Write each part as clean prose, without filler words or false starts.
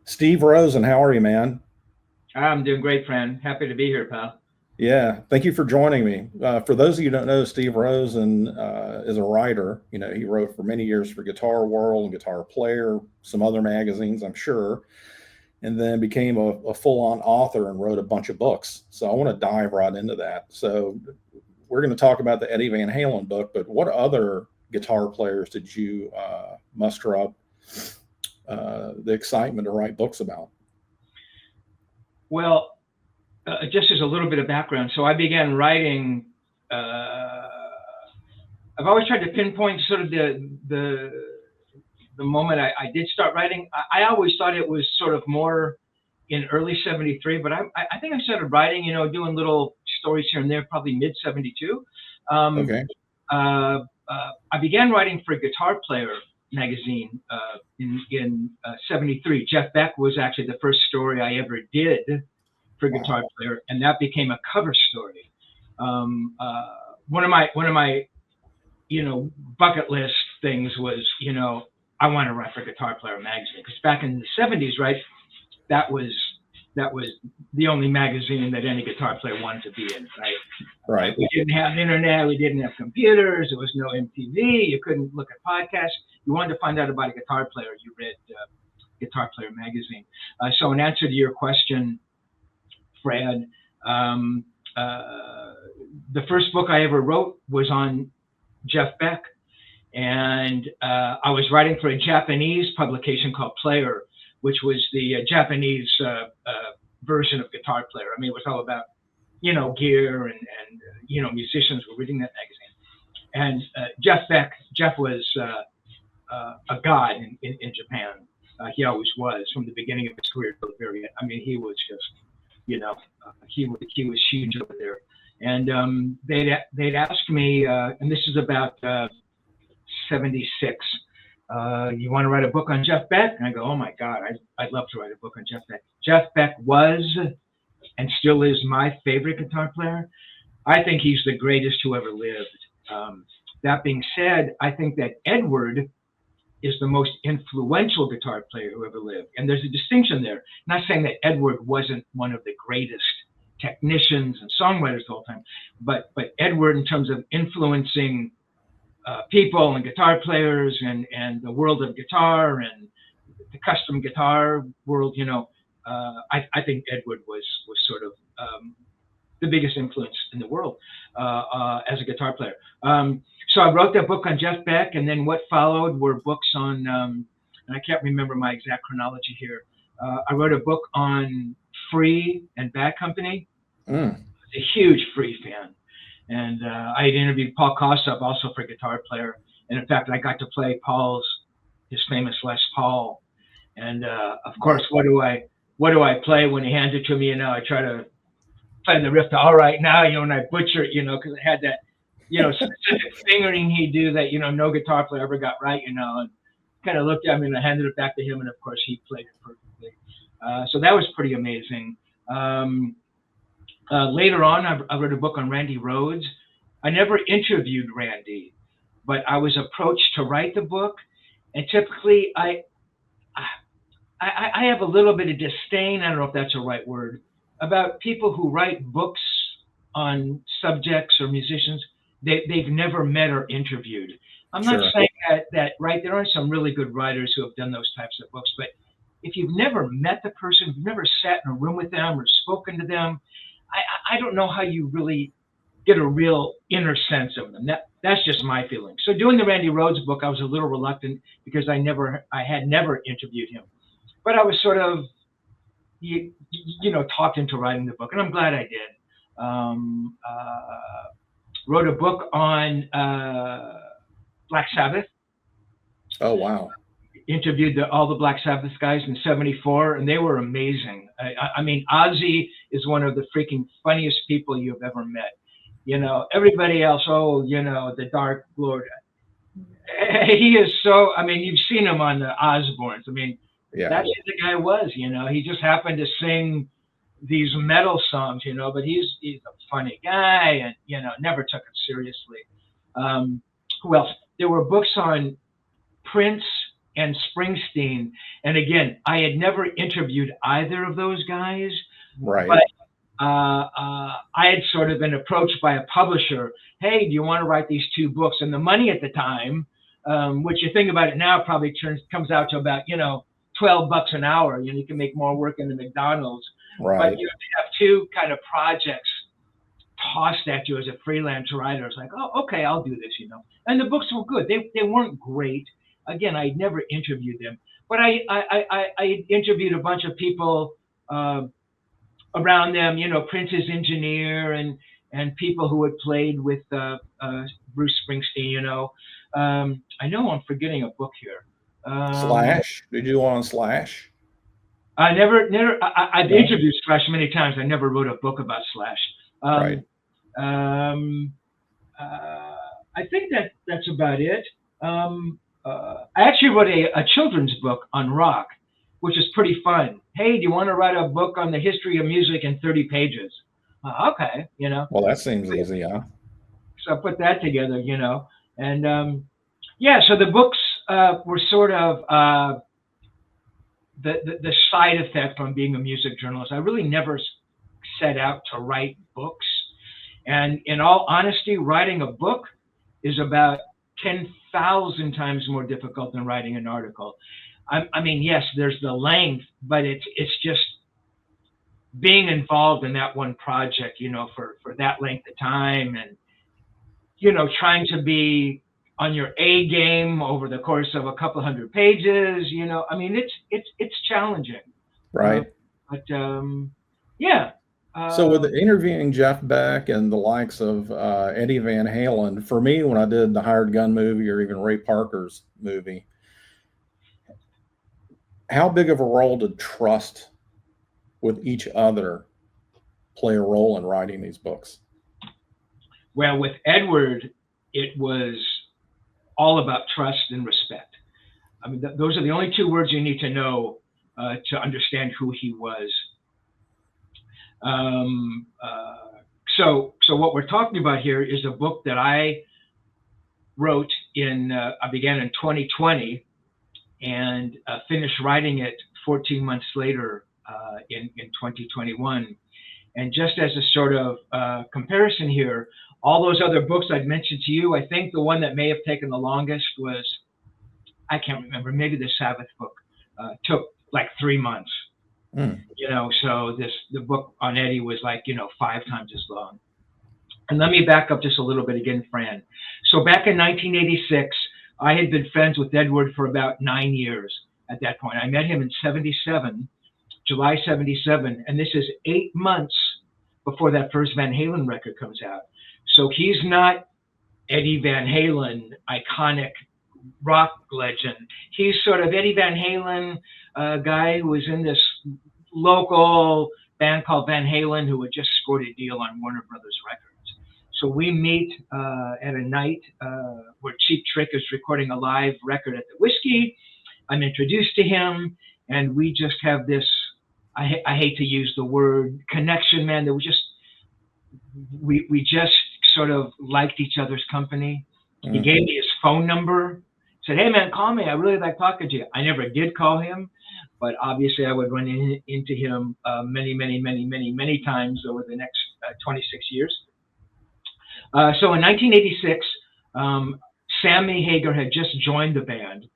Steve Rosen, how are you, man? I'm doing great, Fran. Happy to be here, pal. Yeah, thank you for joining me. For those of you who don't know, Steve Rosen is a writer. He wrote for many years for Guitar World and Guitar Player, some other magazines, I'm sure, and then became a full-on author and wrote a bunch of books. So I want to dive right into that. So we're going to talk about the Eddie Van Halen book, but what other guitar players did you muster up the excitement to write books about? Well, just as a little bit of background, so I began writing. Uh, I've always tried to pinpoint sort of the moment I did start writing. I always thought it was sort of more in early '73, but I think I started writing, doing little stories here and there, probably mid '72. Um, Okay. uh, I began writing for Guitar Player magazine in '73. Jeff Beck was actually the first story I ever did for Guitar Wow. Player, and that became a cover story. Um, uh, one of my bucket list things was I want to write for Guitar Player magazine because back in the '70s, right, that was that was the only magazine that any guitar player wanted to be in, right? Right. We didn't have internet, we didn't have computers, there was no MTV, you couldn't look at podcasts. You wanted to find out about a guitar player, you read Guitar Player magazine. So in answer to your question, Fred, um, uh, the first book I ever wrote was on Jeff Beck, and I was writing for a Japanese publication called Player, which was the Japanese version of Guitar Player. I mean, it was all about gear and musicians were reading that magazine. And Jeff was a god in Japan. He always was from the beginning of his career to the very end. I mean, he was just he was huge over there. And they'd asked me, and this is about '76. You want to write a book on Jeff Beck? And I go, oh my God, I'd love to write a book on Jeff Beck. Jeff Beck was and still is my favorite guitar player. I think he's the greatest who ever lived. That being said, I think that Edward is the most influential guitar player who ever lived. And there's a distinction there. Not saying that Edward wasn't one of the greatest technicians and songwriters the whole time, but Edward, in terms of influencing people and guitar players and the world of guitar and the custom guitar world, I think Edward was sort of the biggest influence in the world as a guitar player. So I wrote that book on Jeff Beck, and then what followed were books on, and I can't remember my exact chronology here. I wrote a book on Free and Bad Company. Mm. I was a huge Free fan. And I had interviewed Paul Kossoff also for Guitar Player. And in fact, I got to play his famous Les Paul. And of course, what do I play when he hands it to me? I try to play the riff to All Right Now, and I butcher it, because it had that, specific fingering he'd do that, no guitar player ever got right, and kind of looked at me and I handed it back to him. And of course, he played it perfectly. So that was pretty amazing. Later on, I wrote a book on Randy Rhoads. I never interviewed Randy, but I was approached to write the book. And typically, I have a little bit of disdain, I don't know if that's a right word, about people who write books on subjects or musicians they've never met or interviewed. I'm not Sure. saying that right, there are some really good writers who have done those types of books, but if you've never met the person, you've never sat in a room with them or spoken to them, I don't know how you really get a real inner sense of them. That's just my feeling. So doing the Randy Rhoads book, I was a little reluctant because I had never interviewed him, but I was sort of talked into writing the book, and I'm glad I did. Wrote a book on Black Sabbath. Oh, wow. Interviewed all the Black Sabbath guys in '74, and they were amazing. I mean, Ozzy is one of the freaking funniest people you've ever met. Everybody else, the Dark Lord. He is so, I mean, you've seen him on the Osbournes. I mean, Yeah. that's who the guy was, He just happened to sing these metal songs, but he's a funny guy and, never took it seriously. Who else? There were books on Prince and Springsteen. And again, I had never interviewed either of those guys, Right. but I had sort of been approached by a publisher. Hey, do you want to write these 2 books? And the money at the time, which you think about it now, probably comes out to about, $12 an hour. You can make more work in the McDonald's. Right. But to have 2 kind of projects tossed at you as a freelance writer, it's like, oh, okay, I'll do this, And the books were good. They weren't great. Again, I'd never interviewed them, but I interviewed a bunch of people around them, Prince's engineer and people who had played with Bruce Springsteen, I know I'm forgetting a book here. Slash? Did you do one on Slash? I've interviewed Slash many times. I never wrote a book about Slash. Right. I think that's about it. I actually wrote a children's book on rock, which is pretty fun. Hey, do you want to write a book on the history of music in 30 pages? Okay, Well, that seems easy, huh? So I put that together, and so the books were sort of the side effect from being a music journalist. I really never set out to write books. And in all honesty, writing a book is about 10,000 times more difficult than writing an article. I mean, yes, there's the length, but it's just being involved in that one project, for that length of time, and trying to be on your A game over the course of a couple hundred pages. I mean, it's challenging. Right. Yeah. So with interviewing Jeff Beck and the likes of Eddie Van Halen, for me, when I did the Hired Gun movie or even Ray Parker's movie, how big of a role did trust with each other play a role in writing these books? Well, with Edward, it was all about trust and respect. I mean, those are the only 2 words you need to know to understand who he was. So what we're talking about here is a book that I wrote I began in 2020 and finished writing it 14 months later in 2021. And just as a sort of comparison here, all those other books I'd mentioned to you, I think the one that may have taken the longest was, I can't remember, maybe the Sabbath book took like 3 months. So the book on Eddie was like, 5 times as long. And let me back up just a little bit again, Fran. So back in 1986, I had been friends with Edward for about 9 years at that point. I met him in July 77, and this is 8 months before that first Van Halen record comes out. So he's not Eddie Van Halen, iconic rock legend. He's sort of Eddie Van Halen, guy who was in this local band called Van Halen, who had just scored a deal on Warner Brothers Records. So we meet at a night where Cheap Trick is recording a live record at the Whiskey. I'm introduced to him, and we just have this, I hate to use the word connection, man. That we just sort of liked each other's company. Mm-hmm. He gave me his phone number, said, "Hey man, call me. I really like talking to you." I never did call him, but obviously I would run into him many times over the next 26 years. So in 1986, Sammy Hagar had just joined the band.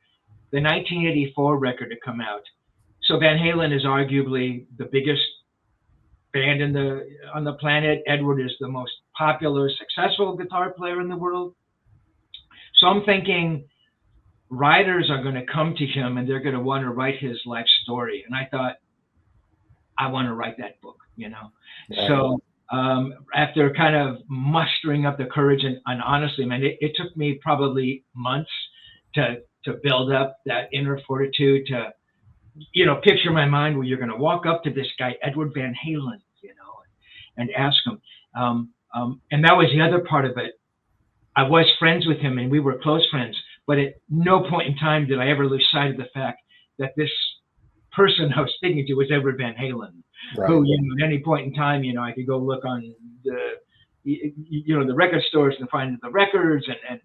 The 1984 record had come out. So Van Halen is arguably the biggest band on the planet. Edward is the most popular, successful guitar player in the world. So I'm thinking writers are going to come to him and they're going to want to write his life story. And I thought, I want to write that book, Right. So after kind of mustering up the courage, and honestly, man, it took me probably months to build up that inner fortitude to, picture in my mind where you're going to walk up to this guy, Edward Van Halen, and ask him. And that was the other part of it. I was friends with him and we were close friends, but at no point in time did I ever lose sight of the fact that this person I was speaking to was Edward Van Halen, right. Who, at any point in time, I could go look on the record stores and find the records. And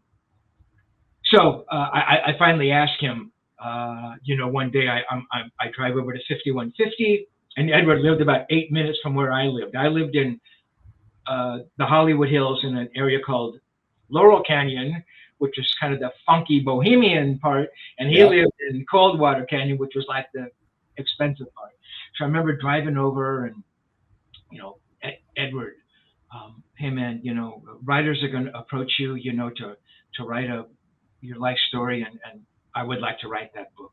so I finally asked him, One day I drive over to 5150, and Edward lived about 8 minutes from where I lived. I lived in the Hollywood Hills in an area called Laurel Canyon, which is kind of the funky bohemian part, and he lived in Coldwater Canyon, which was like the expensive part. So I remember driving over, and Edward, hey man, writers are going to approach you, to write your life story, and I would like to write that book.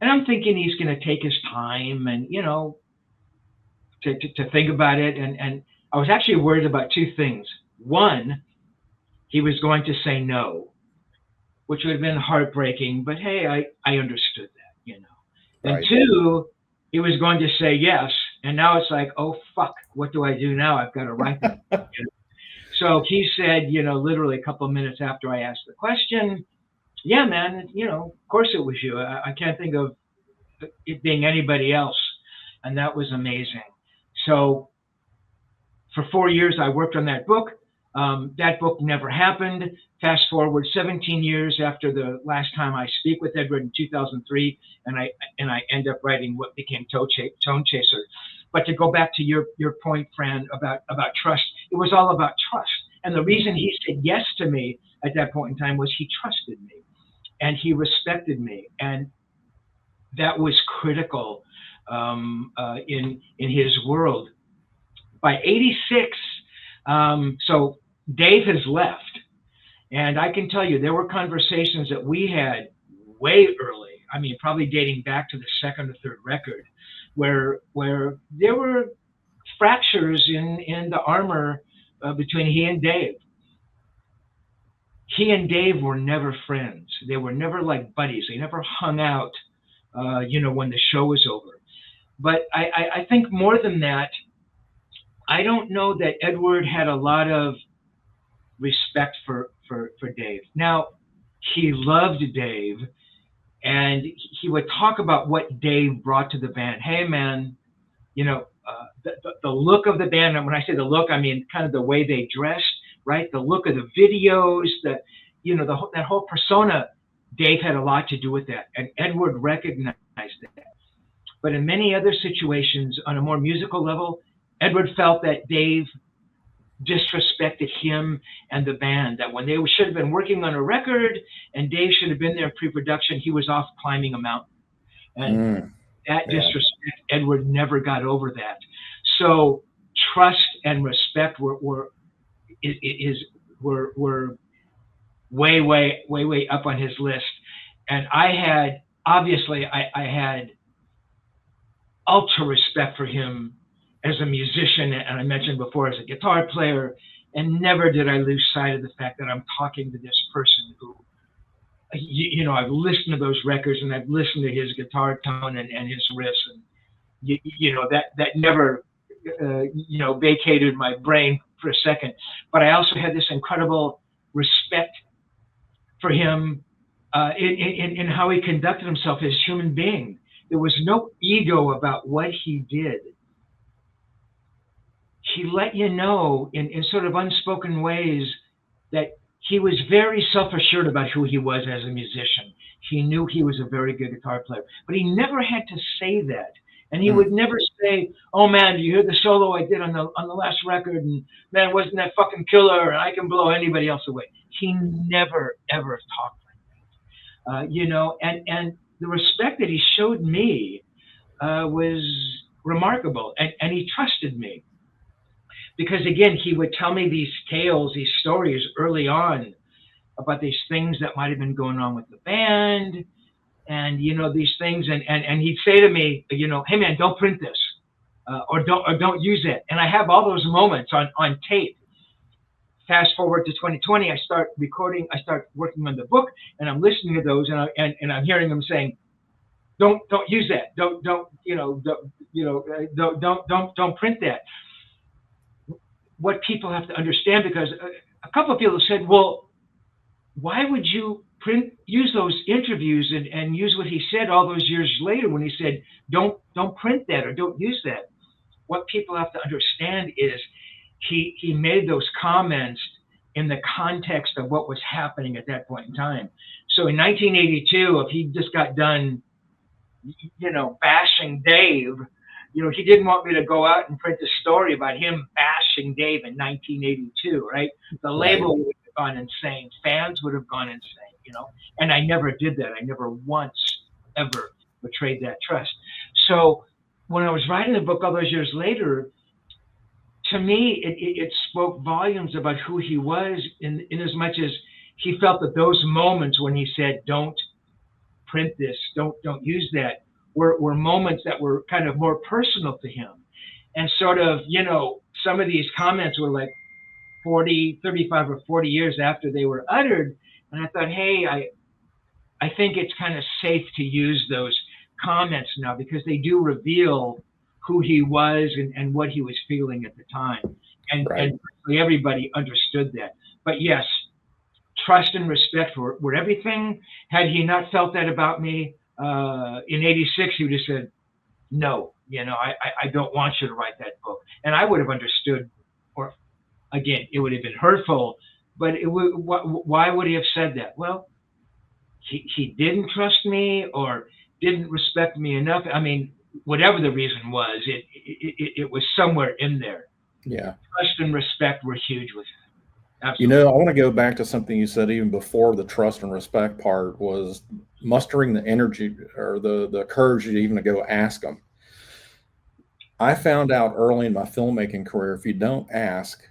And I'm thinking he's going to take his time and to think about it, and I was actually worried about two things. One, he was going to say no, which would have been heartbreaking, but hey, I understood that, And Right. two, he was going to say yes, and now it's like, oh fuck, what do I do now? I've got to write that. So he said, literally a couple of minutes after I asked the question, yeah, man, of course it was you. I can't think of it being anybody else, and that was amazing. So for 4 years, I worked on that book. That book never happened. Fast forward 17 years after the last time I speak with Edward in 2003, and I end up writing what became Tonechaser. But to go back to your point, Fran, about trust, it was all about trust. And the reason he said yes to me at that point in time was he trusted me, and he respected me, and that was critical in his world. By 86, so Dave has left. And I can tell you, there were conversations that we had way early. I mean, probably dating back to the second or third record, where there were fractures in the armor between he and Dave. He and Dave were never friends. They were never like buddies. They never hung out, when the show was over. But I think more than that, I don't know that Edward had a lot of respect for Dave. Now, he loved Dave, and he would talk about what Dave brought to the band. Hey, man, the look of the band, and when I say the look, I mean kind of the way they dressed, right? The look of the videos, that whole persona. Dave had a lot to do with that, and Edward recognized that. But in many other situations, on a more musical level, Edward felt that Dave disrespected him and the band, that when they should have been working on a record and Dave should have been there in pre-production, he was off climbing a mountain. And that disrespect, Edward never got over that. So trust and respect were way up on his list. And I had ultra respect for him as a musician, and I mentioned before, as a guitar player, and never did I lose sight of the fact that I'm talking to this person who, I've listened to those records, and I've listened to his guitar tone and his riffs, and that never vacated my brain for a second. But I also had this incredible respect for him in how he conducted himself as a human being. There was no ego about what he did. He let you know in sort of unspoken ways that he was very self-assured about who he was as a musician. He knew he was a very good guitar player, but he never had to say that. And he would never say, "Oh man, do you hear the solo I did on the last record? And man, wasn't that fucking killer? And I can blow anybody else away." He never ever talked like that. And the respect that he showed me was remarkable, and he trusted me. Because again, he would tell me these tales, these stories early on about these things that might have been going on with the band, and these things, and he'd say to me, "Hey man, don't print this, or don't use it." And I have all those moments on tape. Fast forward to 2020, I start working on the book, and I'm listening to those, and I'm hearing them saying, "Don't use that. Don't print that." What people have to understand, because a couple of people said, "Well, why would you use those interviews and use what he said all those years later when he said, don't print that or don't use that?" What people have to understand is he made those comments in the context of what was happening at that point in time. So in 1982, if he just got done, bashing Dave, he didn't want me to go out and print a story about him bashing Dave in 1982, right? The label would have gone insane. Fans would have gone insane, and I never did that. I never once ever betrayed that trust. So when I was writing the book all those years later, to me, it spoke volumes about who he was in as much as he felt that those moments when he said, don't print this, don't use that, were moments that were kind of more personal to him. And sort of, some of these comments were like 35 or 40 years after they were uttered. And I thought, hey, I think it's kind of safe to use those comments now because they do reveal who he was and what he was feeling at the time. And everybody understood that. But yes, trust and respect were everything. Had he not felt that about me in 86, he would have said, no, I don't want you to write that book. And I would have understood, or again, it would have been hurtful, but why would he have said that? Well, he didn't trust me or didn't respect me enough. I mean, whatever the reason was, it was somewhere in there. Yeah. Trust and respect were huge with him. Absolutely. I want to go back to something you said even before the trust and respect part, was mustering the energy or the courage to even go ask them. I found out early in my filmmaking career, if you don't ask,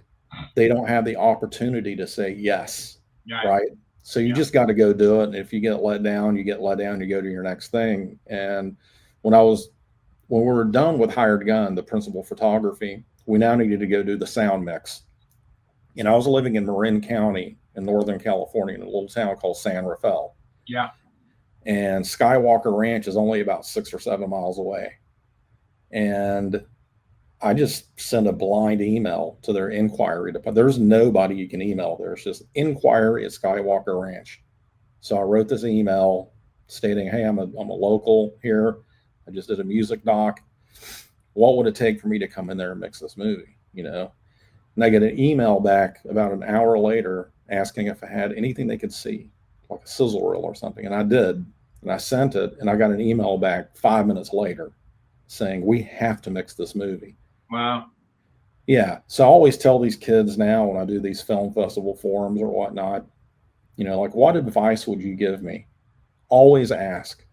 they don't have the opportunity to say yes, right? So you just got to go do it. And if you get let down, you get let down, you go to your next thing. And when we were done with Hired Gun, the principal photography, we now needed to go do the sound mix. I was living in Marin County in Northern California in a little town called San Rafael. Yeah. And Skywalker Ranch is only about 6 or 7 miles away. And I just sent a blind email to their inquiry department. There's nobody you can email. There's just inquiry at Skywalker Ranch. So I wrote this email stating, hey, I'm a local here. I just did a music doc. What would it take for me to come in there and mix this movie? And I get an email back about an hour later asking if I had anything they could see, like a sizzle reel or something. And I did. And I sent it. And I got an email back 5 minutes later saying, we have to mix this movie. Wow. Yeah. So I always tell these kids now when I do these film festival forums or whatnot, like, what advice would you give me? Always ask.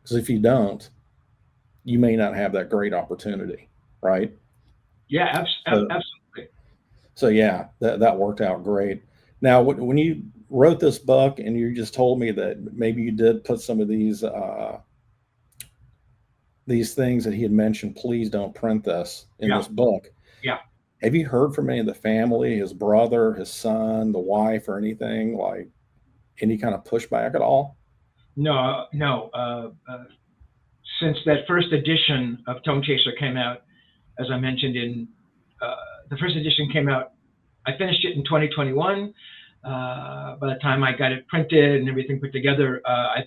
Because if you don't, you may not have that great opportunity, right? Yeah, absolutely. So yeah, that worked out great. Now, when you wrote this book and you just told me that maybe you did put some of these things that he had mentioned, please don't print this in this book. Yeah. Have you heard from any of the family, his brother, his son, the wife, or anything, like any kind of pushback at all? No. Since that first edition of Tonechaser came out, as I mentioned the first edition came out, I finished it in 2021. By the time I got it printed and everything put together,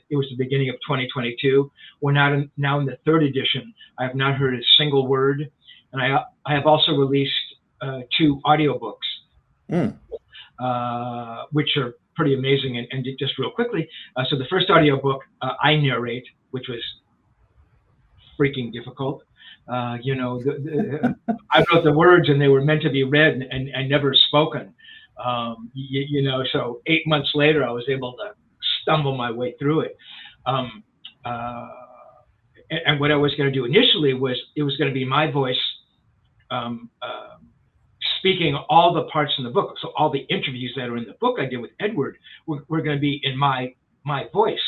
it was the beginning of 2022. We're now in the third edition. I have not heard a single word. And I have also released 2 audiobooks, which are pretty amazing. And just real quickly, so the first audiobook, I narrate, which was freaking difficult. I wrote the words and they were meant to be read and never spoken. So 8 months later, I was able to stumble my way through it. And what I was going to do initially was it was going to be my voice speaking all the parts in the book. So all the interviews that are in the book I did with Edward were going to be in my voice.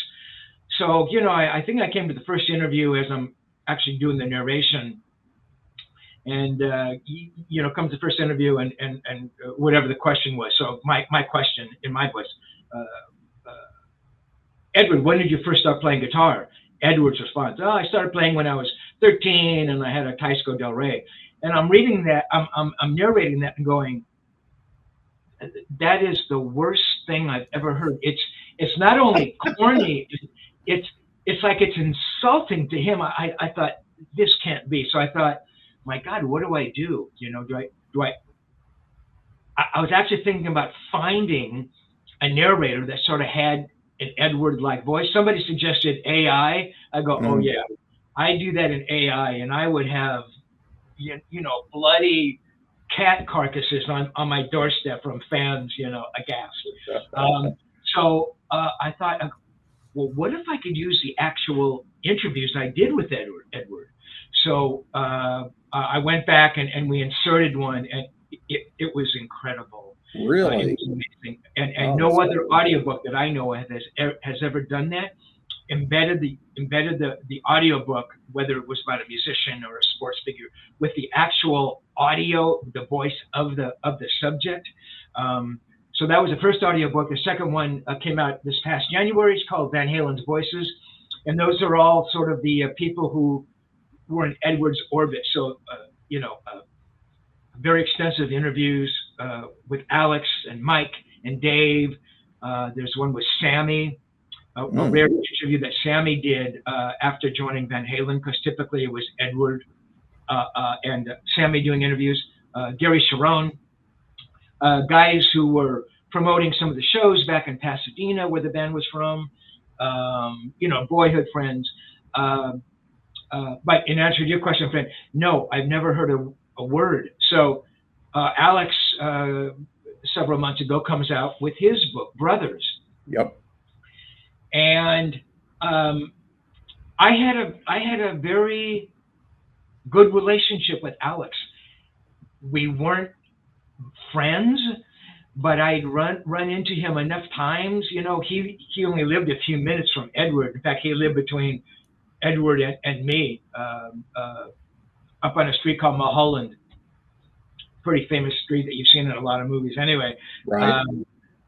So, I think I came to the first interview as I'm actually doing the narration. And, comes the first interview and whatever the question was. So my question in my voice, Edward, when did you first start playing guitar? Edward's response, I started playing when I was 13 and I had a Teisco Del Rey. And I'm reading that, I'm narrating that and going, that is the worst thing I've ever heard. It's not only corny, it's like it's insulting to him. I thought, this can't be. So I thought, my God, what do I do? Do I I was actually thinking about finding a narrator that sort of had an Edward-like voice. Somebody suggested AI. I go, oh Mm. yeah, I do that in AI, and I would have, bloody cat carcasses on my doorstep from fans, aghast. I thought, well, what if I could use the actual interviews I did with Edward? So I went back and we inserted one, and it was incredible. It Really? was amazing, and Oh, no that's other cool. audiobook that I know has ever done that. Embedded the audiobook, whether it was about a musician or a sports figure, with the actual audio, the voice of the subject. So that was the first audiobook. The second one came out this past January. It's called Van Halen's Voices, and those are all sort of the people who were in Edward's orbit. So very extensive interviews with Alex and Mike and Dave. There's one with Sammy, a Mm. rare interview that Sammy did after joining Van Halen, because typically it was Edward and Sammy doing interviews. Gary Sharon, guys who were promoting some of the shows back in Pasadena where the band was from, boyhood friends. But in answer to your question, friend, no, I've never heard a word. So Alex, several months ago, comes out with his book, Brothers. Yep. And I had a very good relationship with Alex. We weren't friends, but I'd run into him enough times. He only lived a few minutes from Edward. In fact, he lived between Edward and me, up on a street called Mulholland. Pretty famous street that you've seen in a lot of movies. Anyway, Right.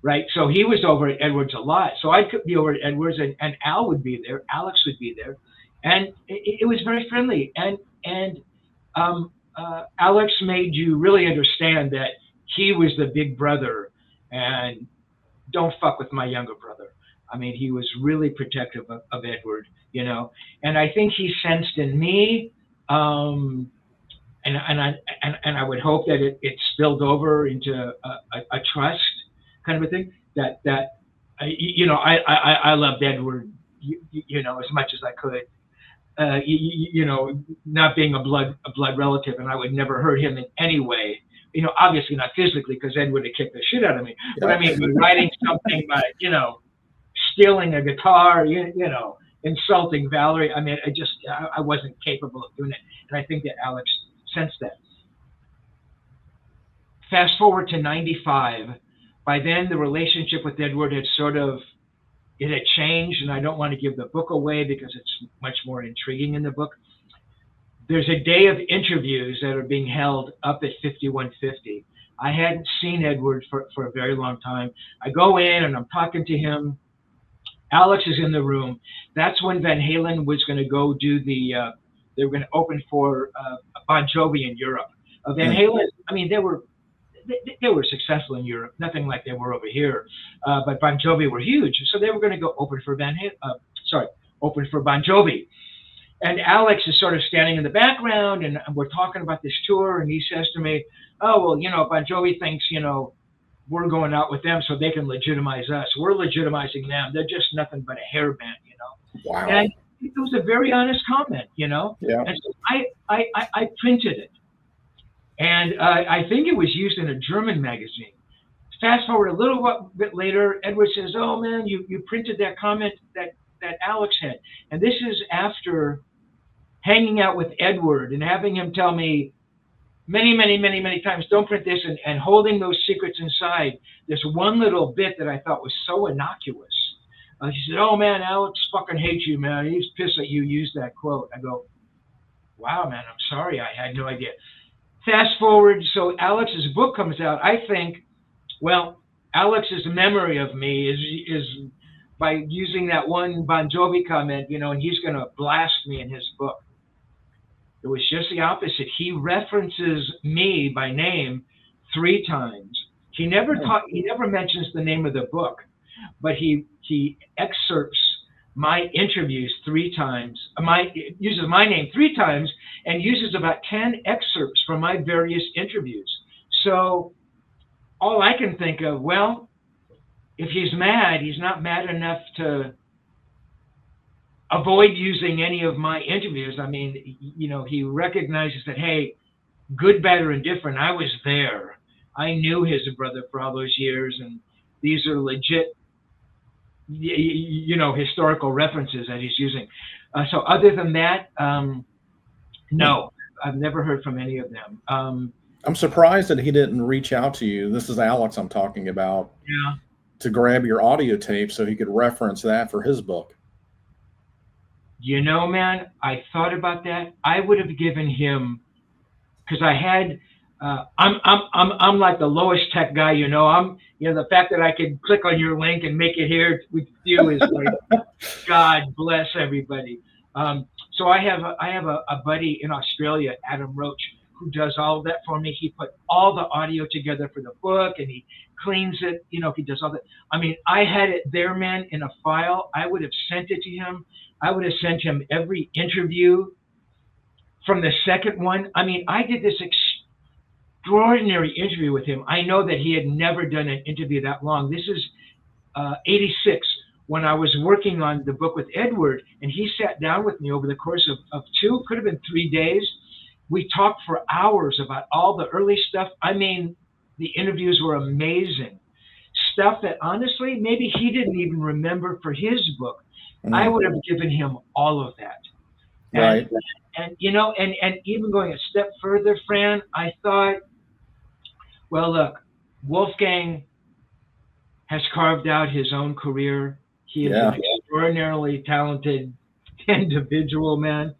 right. So he was over at Edwards a lot. So I'd be over at Edwards, and Al would be there. Alex would be there, and it was very friendly. And Alex made you really understand that he was the big brother, and don't fuck with my younger brother. I mean, he was really protective of Edward, and I think he sensed in me, and I would hope that it spilled over into a trust kind of a thing, that I loved Edward, as much as I could. Not being a blood relative, and I would never hurt him in any way. Obviously not physically, because Ed would have kicked the shit out of me. But I mean, writing something by, stealing a guitar, insulting Valerie. I mean, I wasn't capable of doing it, and I think that Alex sensed that. Fast forward to '95. By then, the relationship with Edward had it had changed, and I don't want to give the book away because it's much more intriguing in the book. There's a day of interviews that are being held up at 5150. I hadn't seen Edward for a very long time. I go in and I'm talking to him. Alex is in the room. That's when Van Halen was going to go do they were going to open for Bon Jovi in Europe. Van Halen, I mean, they were successful in Europe, nothing like they were over here. But Bon Jovi were huge, so they were going to go open for open for Bon Jovi. And Alex is sort of standing in the background, and we're talking about this tour, and he says to me, "Oh, well, Bon Jovi thinks, we're going out with them so they can legitimize us. We're legitimizing them. They're just nothing but a hair band, Wow. And it was a very honest comment, Yeah. And so I printed it. And I think it was used in a German magazine. Fast forward a little bit later, Edward says, "Oh man, you printed that comment that Alex had." And this is after hanging out with Edward and having him tell me many times, "Don't print this," and holding those secrets inside. There's one little bit that I thought was so innocuous. She said, "Oh man, Alex fucking hates you, man. He's pissed that you used that quote." I go, "Wow, man, I'm sorry. I had no idea." Fast forward, so Alex's book comes out. I think, well, Alex's memory of me is by using that one Bon Jovi comment, and he's going to blast me in his book. It was just the opposite. He references me by name 3 times. He never mentions the name of the book, but he excerpts my interviews 3 times. Uses my name 3 times and uses about 10 excerpts from my various interviews. So all I can think of, well, if he's mad, he's not mad enough to avoid using any of my interviews. I mean, he recognizes that, hey, good, bad, or indifferent, I was there. I knew his brother for all those years, and these are legit, historical references that he's using. So other than that, no, I've never heard from any of them. I'm surprised that he didn't reach out to you. This is Alex I'm talking about. Yeah. To grab your audio tape so he could reference that for his book. Man, I thought about that. I would have given him, because I had, I'm like the lowest tech guy. I'm, the fact that I could click on your link and make it here with you is like, God bless everybody. So I have a buddy in Australia, Adam Roach, who does all of that for me. He put all the audio together for the book, and he cleans it. He does all that. I mean, I had it there, man, in a file. I would have sent it to him. I would have sent him every interview from the second one. I mean, I did this extraordinary interview with him. I know that he had never done an interview that long. This is 86, when I was working on the book with Edward, and he sat down with me over the course of 2, could have been 3 days. We talked for hours about all the early stuff. I mean, the interviews were amazing. Stuff that honestly, maybe he didn't even remember for his book. I would have given him all of that. Right. And even going a step further, Fran, I thought, well, look, Wolfgang has carved out his own career. He is an extraordinarily talented individual, man.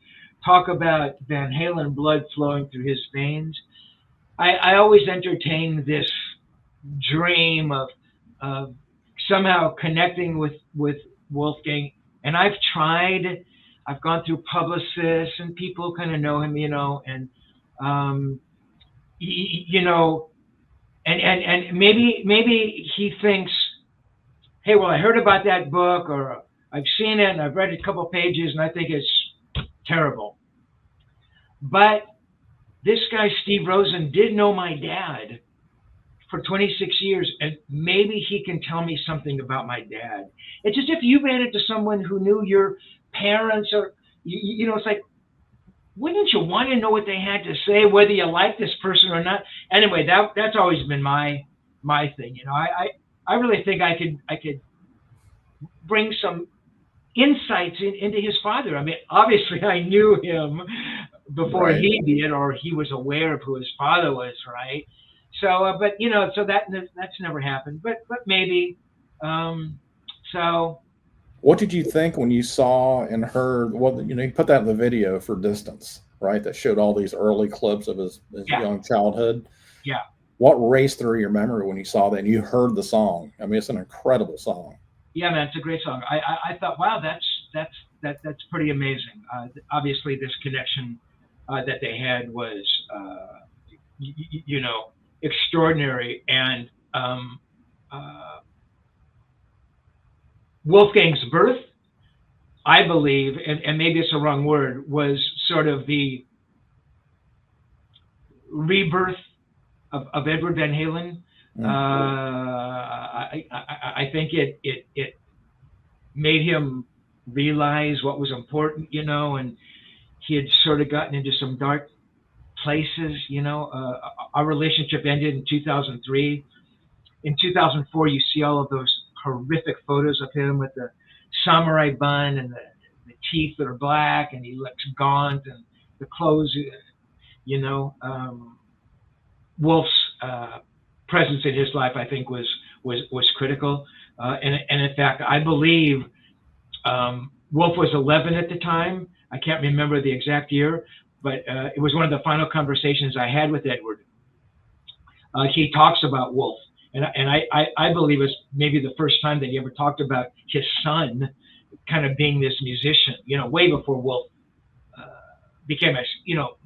Talk about Van Halen blood flowing through his veins. I always entertain this dream of somehow connecting with Wolfgang. And I've gone through publicists and people kind of know him, and and maybe he thinks, hey, well, I heard about that book, or I've seen it and I've read a couple pages and I think it's terrible. But this guy, Steve Rosen, did know my dad for 26 years, and maybe he can tell me something about my dad. It's as if you ran into someone who knew your parents, or, it's like, wouldn't you want to know what they had to say, whether you like this person or not? Anyway, that's always been my thing. I really think I could bring some insights into his father. I mean, obviously I knew him before he did, or he was aware of who his father was, right? So, but so that's never happened. But maybe. So. What did you think when you saw and heard? Well, you put that in the video for Distance, right? That showed all these early clips of his young childhood. Yeah. What raced through your memory when you saw that and you heard the song? I mean, it's an incredible song. Yeah, man, it's a great song. I thought, wow, that's pretty amazing. Obviously, this connection that they had was, extraordinary. And Wolfgang's birth, I believe, and maybe it's a wrong word, was sort of the rebirth of Edward Van Halen. I think it made him realize what was important, and he had sort of gotten into some dark places. Our relationship ended in 2003. In 2004, you see all of those horrific photos of him with the samurai bun and the teeth that are black, and he looks gaunt, and the clothes, Wolf's presence in his life, I think, was critical. And in fact, I believe Wolf was 11 at the time. I can't remember the exact year, but it was one of the final conversations I had with Edward. He talks about Wolf, and I believe it's maybe the first time that he ever talked about his son kind of being this musician, way before Wolf became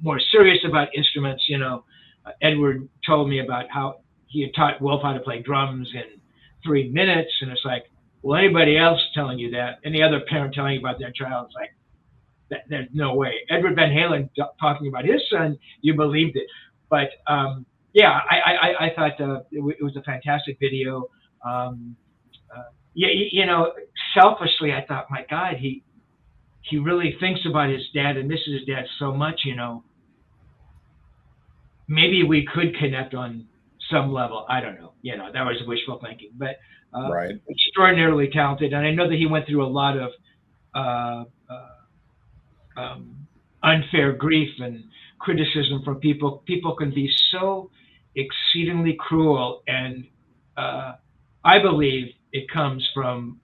more serious about instruments. Edward told me about how he had taught Wolf how to play drums in 3 minutes, and it's like, well, anybody else telling you that, any other parent telling you about their child, it's like, there's no way. Edward Van Halen talking about his son, you believed it. But yeah, I thought it was a fantastic video. Yeah, selfishly, I thought, my God, he really thinks about his dad and misses his dad so much. Maybe we could connect on some level. I don't know. That was wishful thinking, but Right. extraordinarily talented. And I know that he went through a lot of uh, unfair grief and criticism from people. People can be so exceedingly cruel, and I believe it comes from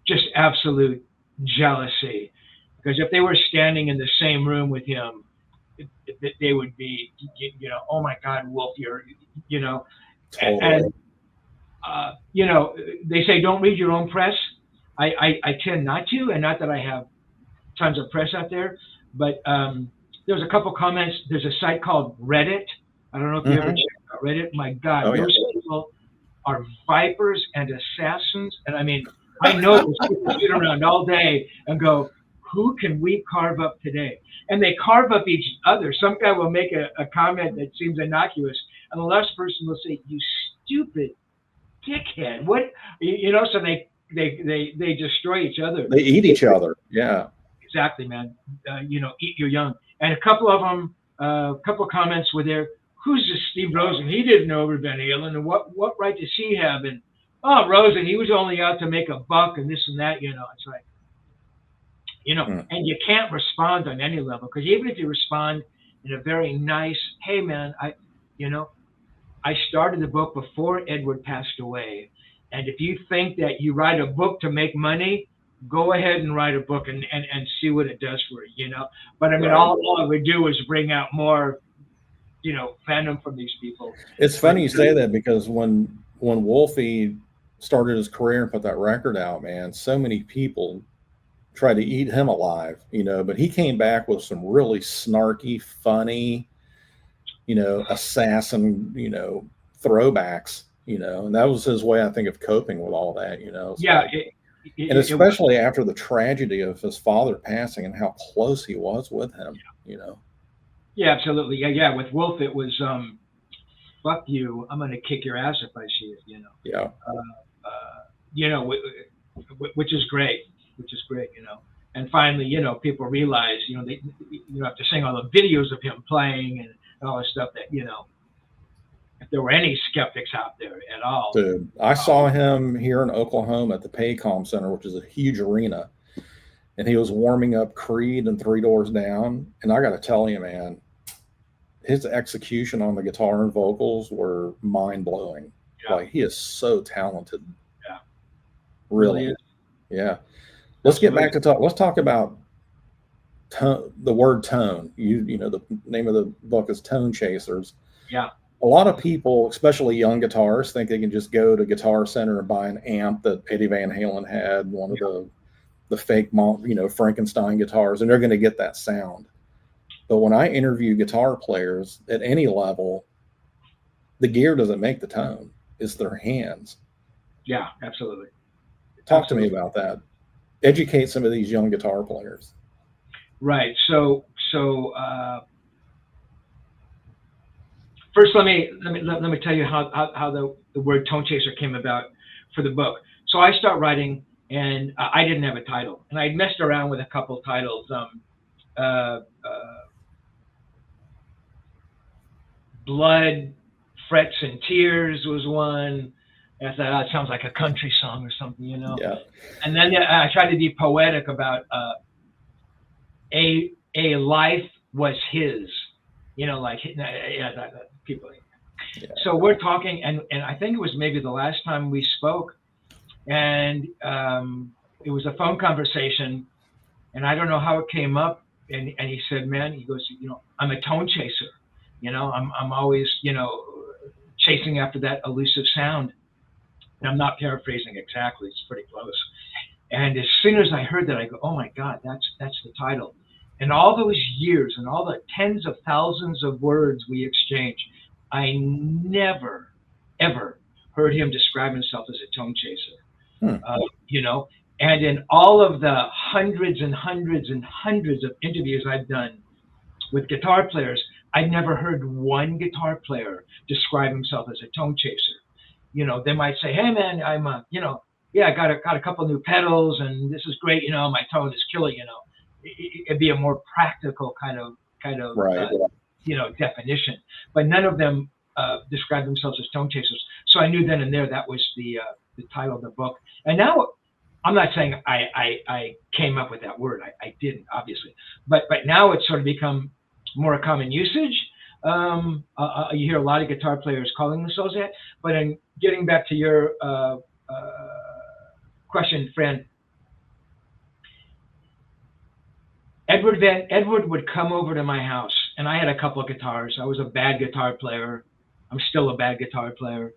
just absolute jealousy. Because if they were standing in the same room with him, they would be, oh my God, Wolf, you know, Totally. and they say don't read your own press. I tend not to, and not that I have tons of press out there, but there was a couple comments. There's a site called Reddit. I don't know if you ever checked out Reddit. My God, Oh, yeah. those people are vipers and assassins. And I mean, I know those people sit around all day and go, who can we carve up today? And they carve up each other. Some guy will make a comment that seems innocuous, and the last person will say, "You stupid dickhead!" What So they destroy each other. They eat each other. Yeah. Exactly, man. Eat your young. And a couple of them, a couple of comments were there. Who's this Steve Rosen? He didn't know Edward Van Halen, and what right does he have? And Rosen, he was only out to make a buck and this and that. It's like, and you can't respond on any level, because even if you respond in a very nice, hey man, I started the book before Edward passed away, and if you think that you write a book to make money, go ahead and write a book and see what it does for you, But I mean, Right. all it would do is bring out more, fandom from these people. It's funny you say that, because when Wolfie started his career and put that record out, man, so many people tried to eat him alive, but he came back with some really snarky, funny, assassin, throwbacks, and that was his way, I think, of coping with all that, Yeah. Like, and especially after the tragedy of his father passing and how close he was with him, Yeah, absolutely. Yeah. With Wolf, it was, fuck you, I'm going to kick your ass if I see it, Yeah. Which is great, And finally, people realize, they have to sing all the videos of him playing and all this stuff that, if there were any skeptics out there at all. Dude, I saw him here in Oklahoma at the Paycom Center, which is a huge arena, and he was warming up Creed and Three Doors Down. And I got to tell you, man, his execution on the guitar and vocals were mind blowing. Yeah. Like, he is so talented. Yeah. Really. Yeah. Let's get back to talk. Let's talk about the word tone. The name of the book is Tonechasers. Yeah. A lot of people, especially young guitarists, think they can just go to Guitar Center and buy an amp that Eddie Van Halen had, one of the fake, Frankenstein guitars, and they're going to get that sound. But when I interview guitar players at any level, the gear doesn't make the tone. It's their hands. Yeah, absolutely. Talk to me about that. Educate some of these young guitar players. Right. So first, let me tell you how the word Tonechaser came about for the book. So I start writing, and I didn't have a title, and I messed around with a couple titles. Blood, Frets and Tears was one. And I thought, it sounds like a country song or something, Yeah. And then I tried to be poetic about a life was his, like people. Yeah. So we're talking, and I think it was maybe the last time we spoke, and it was a phone conversation, and I don't know how it came up, and he said, man, he goes, I'm a tone chaser, I'm always, chasing after that elusive sound. And I'm not paraphrasing exactly, it's pretty close. And as soon as I heard that, I go, oh my God, that's the title. And all those years and all the tens of thousands of words we exchanged, I never, ever heard him describe himself as a tone chaser. And in all of the hundreds and hundreds and hundreds of interviews I've done with guitar players, I'd never heard one guitar player describe himself as a tone chaser. You know, they might say, "Hey man, I'm you know, yeah, I got a couple new pedals and this is great. You know, my tone is killer. You know, it'd be a more practical kind of Right. you know, definition. But none of them describe themselves as tone chasers. So I knew then and there that was the title of the book. And now I'm not saying I came up with that word. I didn't, obviously. But now it's sort of become more a common usage. You hear a lot of guitar players calling themselves that. But in getting back to your question, Fran, Edward would come over to my house, and I had a couple of guitars. I was a bad guitar player. I'm still a bad guitar player.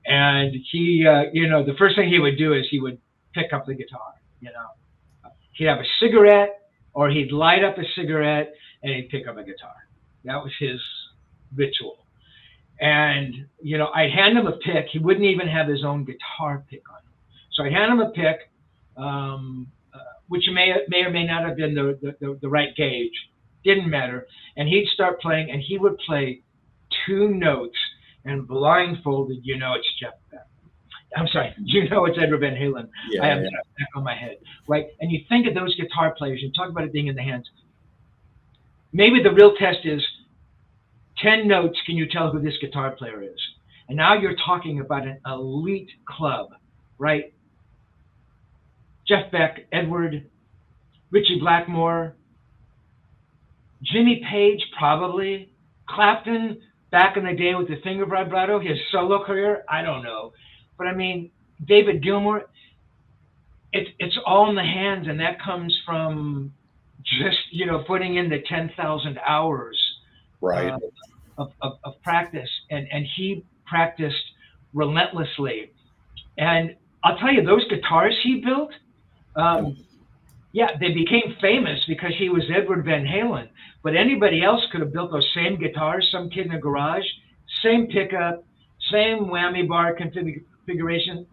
And he, you know, the first thing he would do is he would pick up the guitar. You know, he'd have a cigarette, or he'd light up a cigarette, and he'd pick up a guitar. That was his ritual. And you know, I'd hand him a pick. He wouldn't even have his own guitar pick on him. So I'd hand him a pick, which may or may not have been the right gauge. Didn't matter. And he'd start playing, and he would play two notes, and blindfolded, you know it's Jeff Beck. I'm sorry, you know it's Edward Van Halen. Yeah, I have Jeff Beck on my head, right? And you think of those guitar players, you talk about it being in the hands. Maybe the real test is 10 notes, can you tell who this guitar player is? And now you're talking about an elite club, right? Jeff Beck, Edward, Ritchie Blackmore, Jimmy Page, probably, Clapton, back in the day with the finger vibrato, his solo career, I don't know. But I mean, David Gilmour, it's all in the hands, and that comes from just, you know, putting in the 10,000 hours Right. Of practice. And he practiced relentlessly. And I'll tell you, those guitars he built, yeah, they became famous because he was Edward Van Halen. But anybody else could have built those same guitars, some kid in a garage, same pickup, same whammy bar configuration.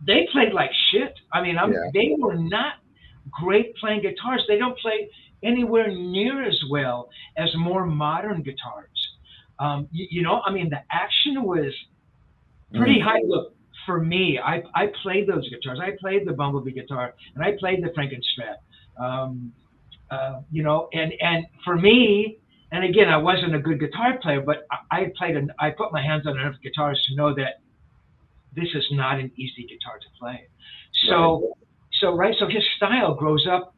They played like shit. I mean, they were not great playing guitars. They don't play anywhere near as well as more modern guitars. You know, I mean, the action was pretty high. Look, for me, I played those guitars. I played the Bumblebee guitar, and I played the Frankenstrat. You know, and for me, and again, I wasn't a good guitar player, but I put my hands on enough guitars to know that this is not an easy guitar to play. So his style grows up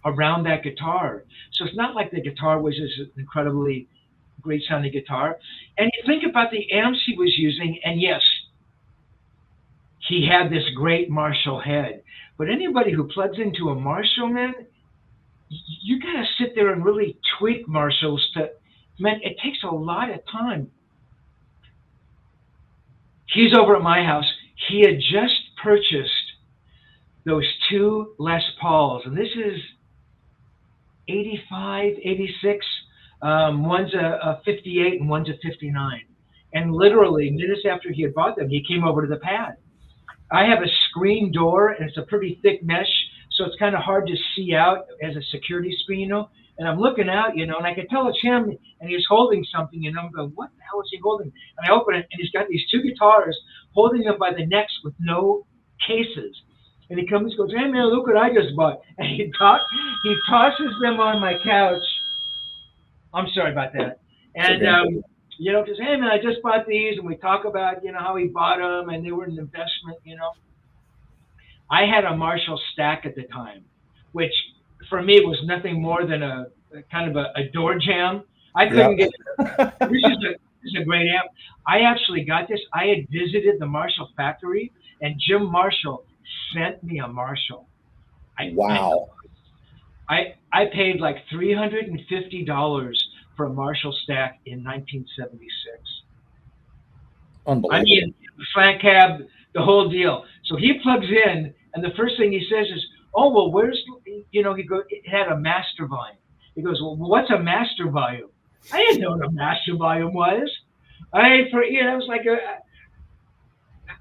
around that guitar. So it's not like the guitar was this incredibly great sounding guitar. And you think about the amps he was using, and yes, he had this great Marshall head. But anybody who plugs into a Marshall, man, you gotta sit there and really tweak Marshalls man, it takes a lot of time. He's over at my house. He had just purchased those two Les Pauls, and this is 85, 86. One's a 58 and one's a 59. And literally minutes after he had bought them, he came over to the pad. I have a screen door, and it's a pretty thick mesh, so it's kind of hard to see out as a security screen, you know. And I'm looking out, you know, and I can tell it's him, and he's holding something, and I'm going, what the hell is he holding? And I open it, and he's got these two guitars holding them by the necks with no cases. And he comes and goes, hey, man, look what I just bought. And he tosses them on my couch. I'm sorry about that. And, you know, because, hey, man, I just bought these. And we talk about, you know, how he bought them, and they were an investment, you know. I had a Marshall stack at the time, which for me was nothing more than a kind of a door jam. I couldn't get this is a great amp. I actually got this. I had visited the Marshall factory, and Jim Marshall sent me a Marshall. Wow. I paid like $350 for a Marshall stack in 1976. Unbelievable. I mean, flat cab, the whole deal. So he plugs in, and the first thing he says is, oh, well, where's, you know, it had a master volume. He goes, well, what's a master volume? I didn't know what a master volume was. It was like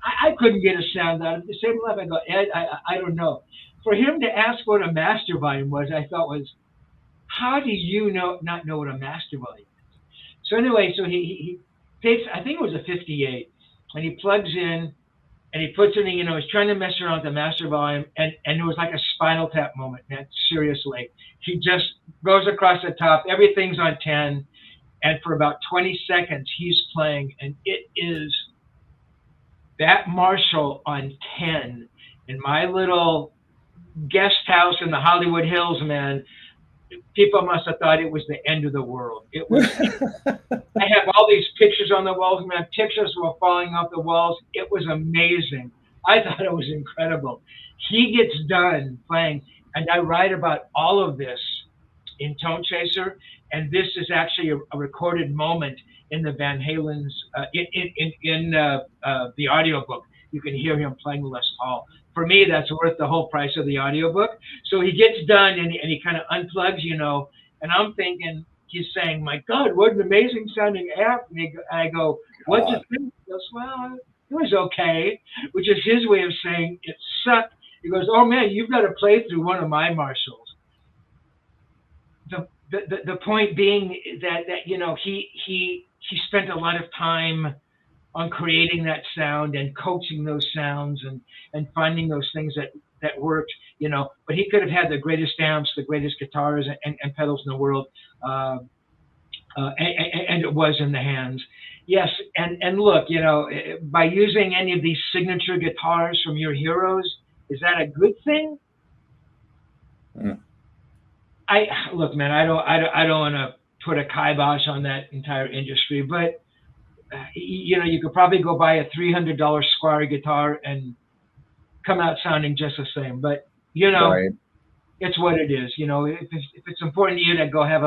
I couldn't get a sound out of it. The same level, I go, Ed, I don't know. For him to ask what a master volume was, I thought was, how do you not know what a master volume is? So anyway, so he takes, I think it was a 58, and he plugs in, and he puts it in, he's trying to mess around with the master volume, and it was like a Spinal Tap moment, man, seriously. He just goes across the top, everything's on 10, and for about 20 seconds, he's playing, and it is that Marshall on 10 in my little guest house in the Hollywood Hills, man. People must have thought it was the end of the world. It was. I have all these pictures on the walls, man. Pictures were falling off the walls. It was amazing. I thought it was incredible. He gets done playing, and I write about all of this in Tonechaser, and this is actually a recorded moment in the Van Halen's in the audiobook. You can hear him playing Les Paul. For me, that's worth the whole price of the audiobook. So he gets done, and he kind of unplugs, and I'm thinking, he's saying, "My God, what an amazing sounding amp!" And I go, "What'd you think?" He goes, "Well, it was okay," which is his way of saying it sucked. He goes, "Oh man, you've got to play through one of my Marshalls." The point being that he spent a lot of time on creating that sound and coaching those sounds and finding those things that worked, but he could have had the greatest amps, the greatest guitars and pedals in the world, and it was in the hands. Yes, and look, by using any of these signature guitars from your heroes, is that a good thing? Mm. Look, man, I don't want to put a kibosh on that entire industry, but you could probably go buy a $300 Squire guitar and come out sounding just the same. But Right. It's what it is. If it's important to you to go have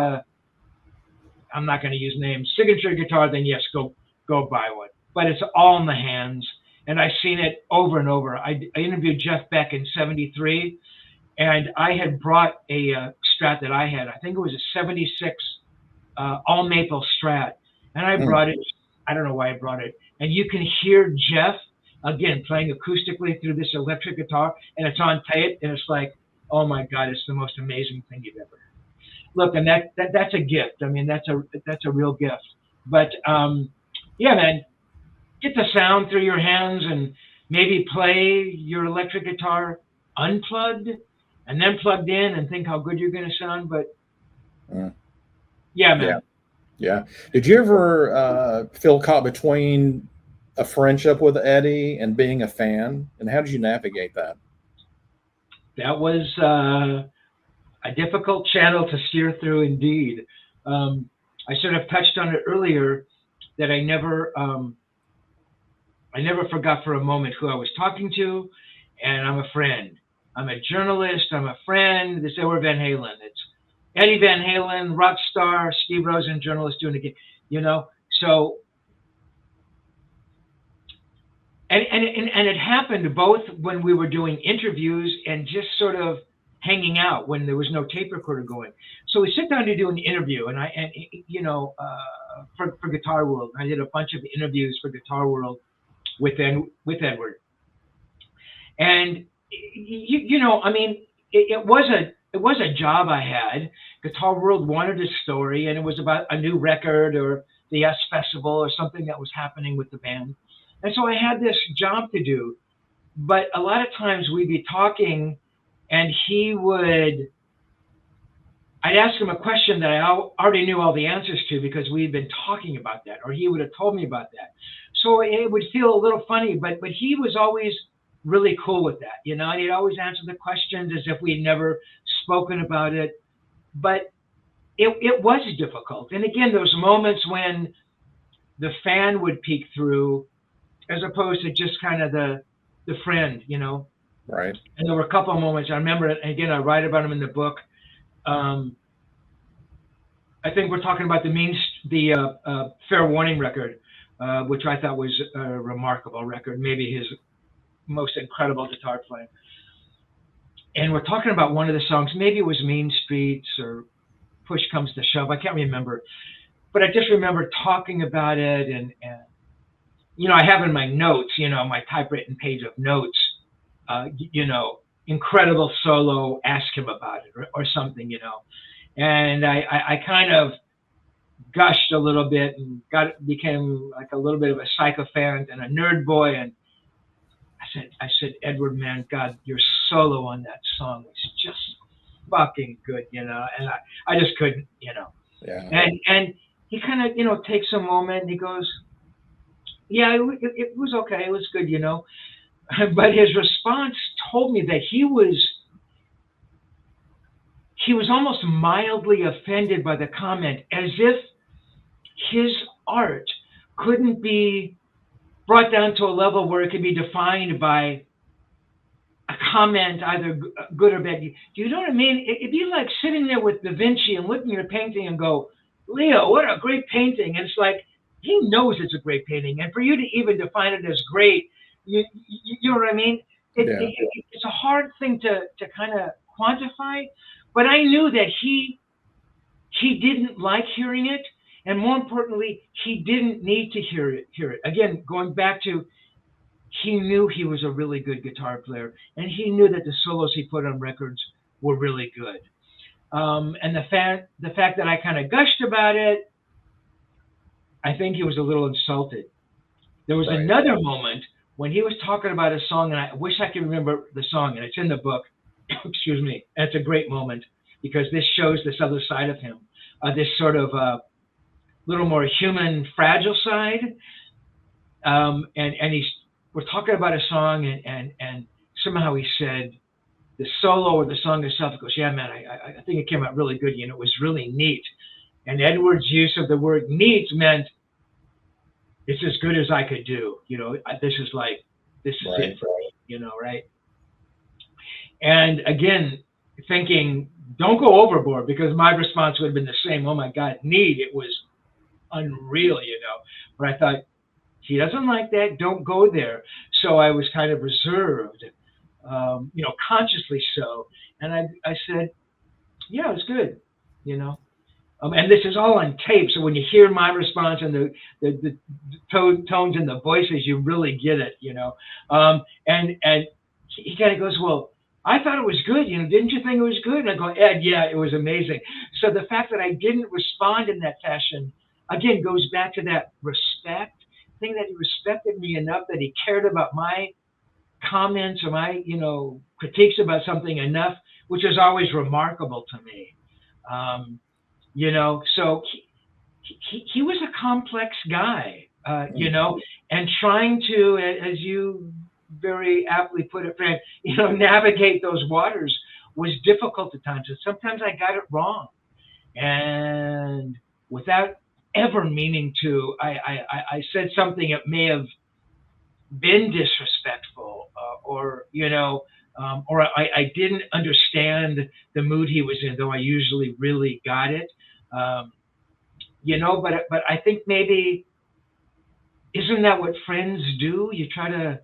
I'm not going to use names, signature guitar, then yes, go buy one. But it's all in the hands, and I've seen it over and over. I interviewed Jeff Beck in '73, and I had brought a Strat that I had. I think it was a '76 all maple Strat, and I brought it. I don't know why I brought it. And you can hear Jeff, again, playing acoustically through this electric guitar, and it's on tape, and it's like, oh my God, it's the most amazing thing you've ever heard. Look, and that's a gift. I mean, that's a real gift. But yeah, man, get the sound through your hands and maybe play your electric guitar unplugged and then plugged in and think how good you're going to sound. But yeah, man. Yeah. Yeah. Did you ever feel caught between a friendship with Eddie and being a fan? And how did you navigate that? That was a difficult channel to steer through indeed. I sort of touched on it earlier that I never forgot for a moment who I was talking to, and I'm a friend. I'm a journalist. I'm a friend. This is Edward Van Halen. It's Eddie Van Halen, rock star, Steve Rosen, journalist, doing it, So, and it happened both when we were doing interviews and just sort of hanging out when there was no tape recorder going. So we sit down to do an interview, and for Guitar World, I did a bunch of interviews for Guitar World with Edward, and I mean, it was a job I had. Guitar World wanted a story, and it was about a new record or the S Festival or something that was happening with the band. And so I had this job to do. But a lot of times we'd be talking, and I'd ask him a question that I already knew all the answers to because we'd been talking about that, or he would have told me about that. So it would feel a little funny, but he was always really cool with that, and he'd always answer the questions as if we had never spoken about it. But it was difficult. And again, those moments when the fan would peek through as opposed to just kind of the friend, Right. And there were a couple of moments I remember, and again, I write about them in the book. I think we're talking about the Fair Warning record, which I thought was a remarkable record, maybe his most incredible guitar playing. And we're talking about one of the songs, maybe it was Mean Streets or Push Comes to Shove, I can't remember. But I just remember talking about it, and I have in my notes, my typewritten page of notes, incredible solo, ask him about it or something, And I kind of gushed a little bit and became like a little bit of a sycophant and a nerd boy. And I said, Edward, man, God, your solo on that song was just fucking good, you know. And I just couldn't, you know. Yeah. And he kind of, you know, takes a moment and he goes, yeah, it was okay, it was good, you know. But his response told me that he was almost mildly offended by the comment, as if his art couldn't be brought down to a level where it could be defined by a comment, either good or bad. Do you know what I mean? It'd be like sitting there with Da Vinci and looking at a painting and go, Leo, what a great painting. And it's like, he knows it's a great painting. And for you to even define it as great, you know what I mean? It's a hard thing to kind of quantify. But I knew that he didn't like hearing it. And more importantly, he didn't need to hear it. Again, going back to, he knew he was a really good guitar player, and he knew that the solos he put on records were really good. And the fact that I kind of gushed about it, I think he was a little insulted. There was another moment when he was talking about a song, and I wish I could remember the song, and it's in the book. Excuse me. And it's a great moment because this shows this other side of him, this sort of little more human, fragile side. And we're talking about a song, and somehow he said the solo or the song itself. He goes, yeah, man, I think it came out really good. You know, it was really neat. And Edward's use of the word neat meant it's as good as I could do. You know, this is it for me, you know, right? And again, thinking, don't go overboard, because my response would have been the same. Oh my God, neat. It was unreal, you know. But I thought, he doesn't like that. Don't go there. So I was kind of reserved, you know, consciously so. And I said, yeah, it was good, you know. And this is all on tape, so when you hear my response and the tones and the voices, you really get it, you know. And he kind of goes, well, I thought it was good, you know. Didn't you think it was good? And I go, Ed, yeah, it was amazing. So the fact that I didn't respond in that fashion, again, goes back to that respect thing, that he respected me enough that he cared about my comments or my, you know, critiques about something enough, which is always remarkable to me. You know, so he was a complex guy, you know, and trying to, as you very aptly put it, Fran, you know, navigate those waters was difficult at times. And sometimes I got it wrong. And without ever meaning to, I said something that may have been disrespectful, or, you know, or I didn't understand the mood he was in, though I usually really got it. You know, but I think maybe, isn't that what friends do? You try to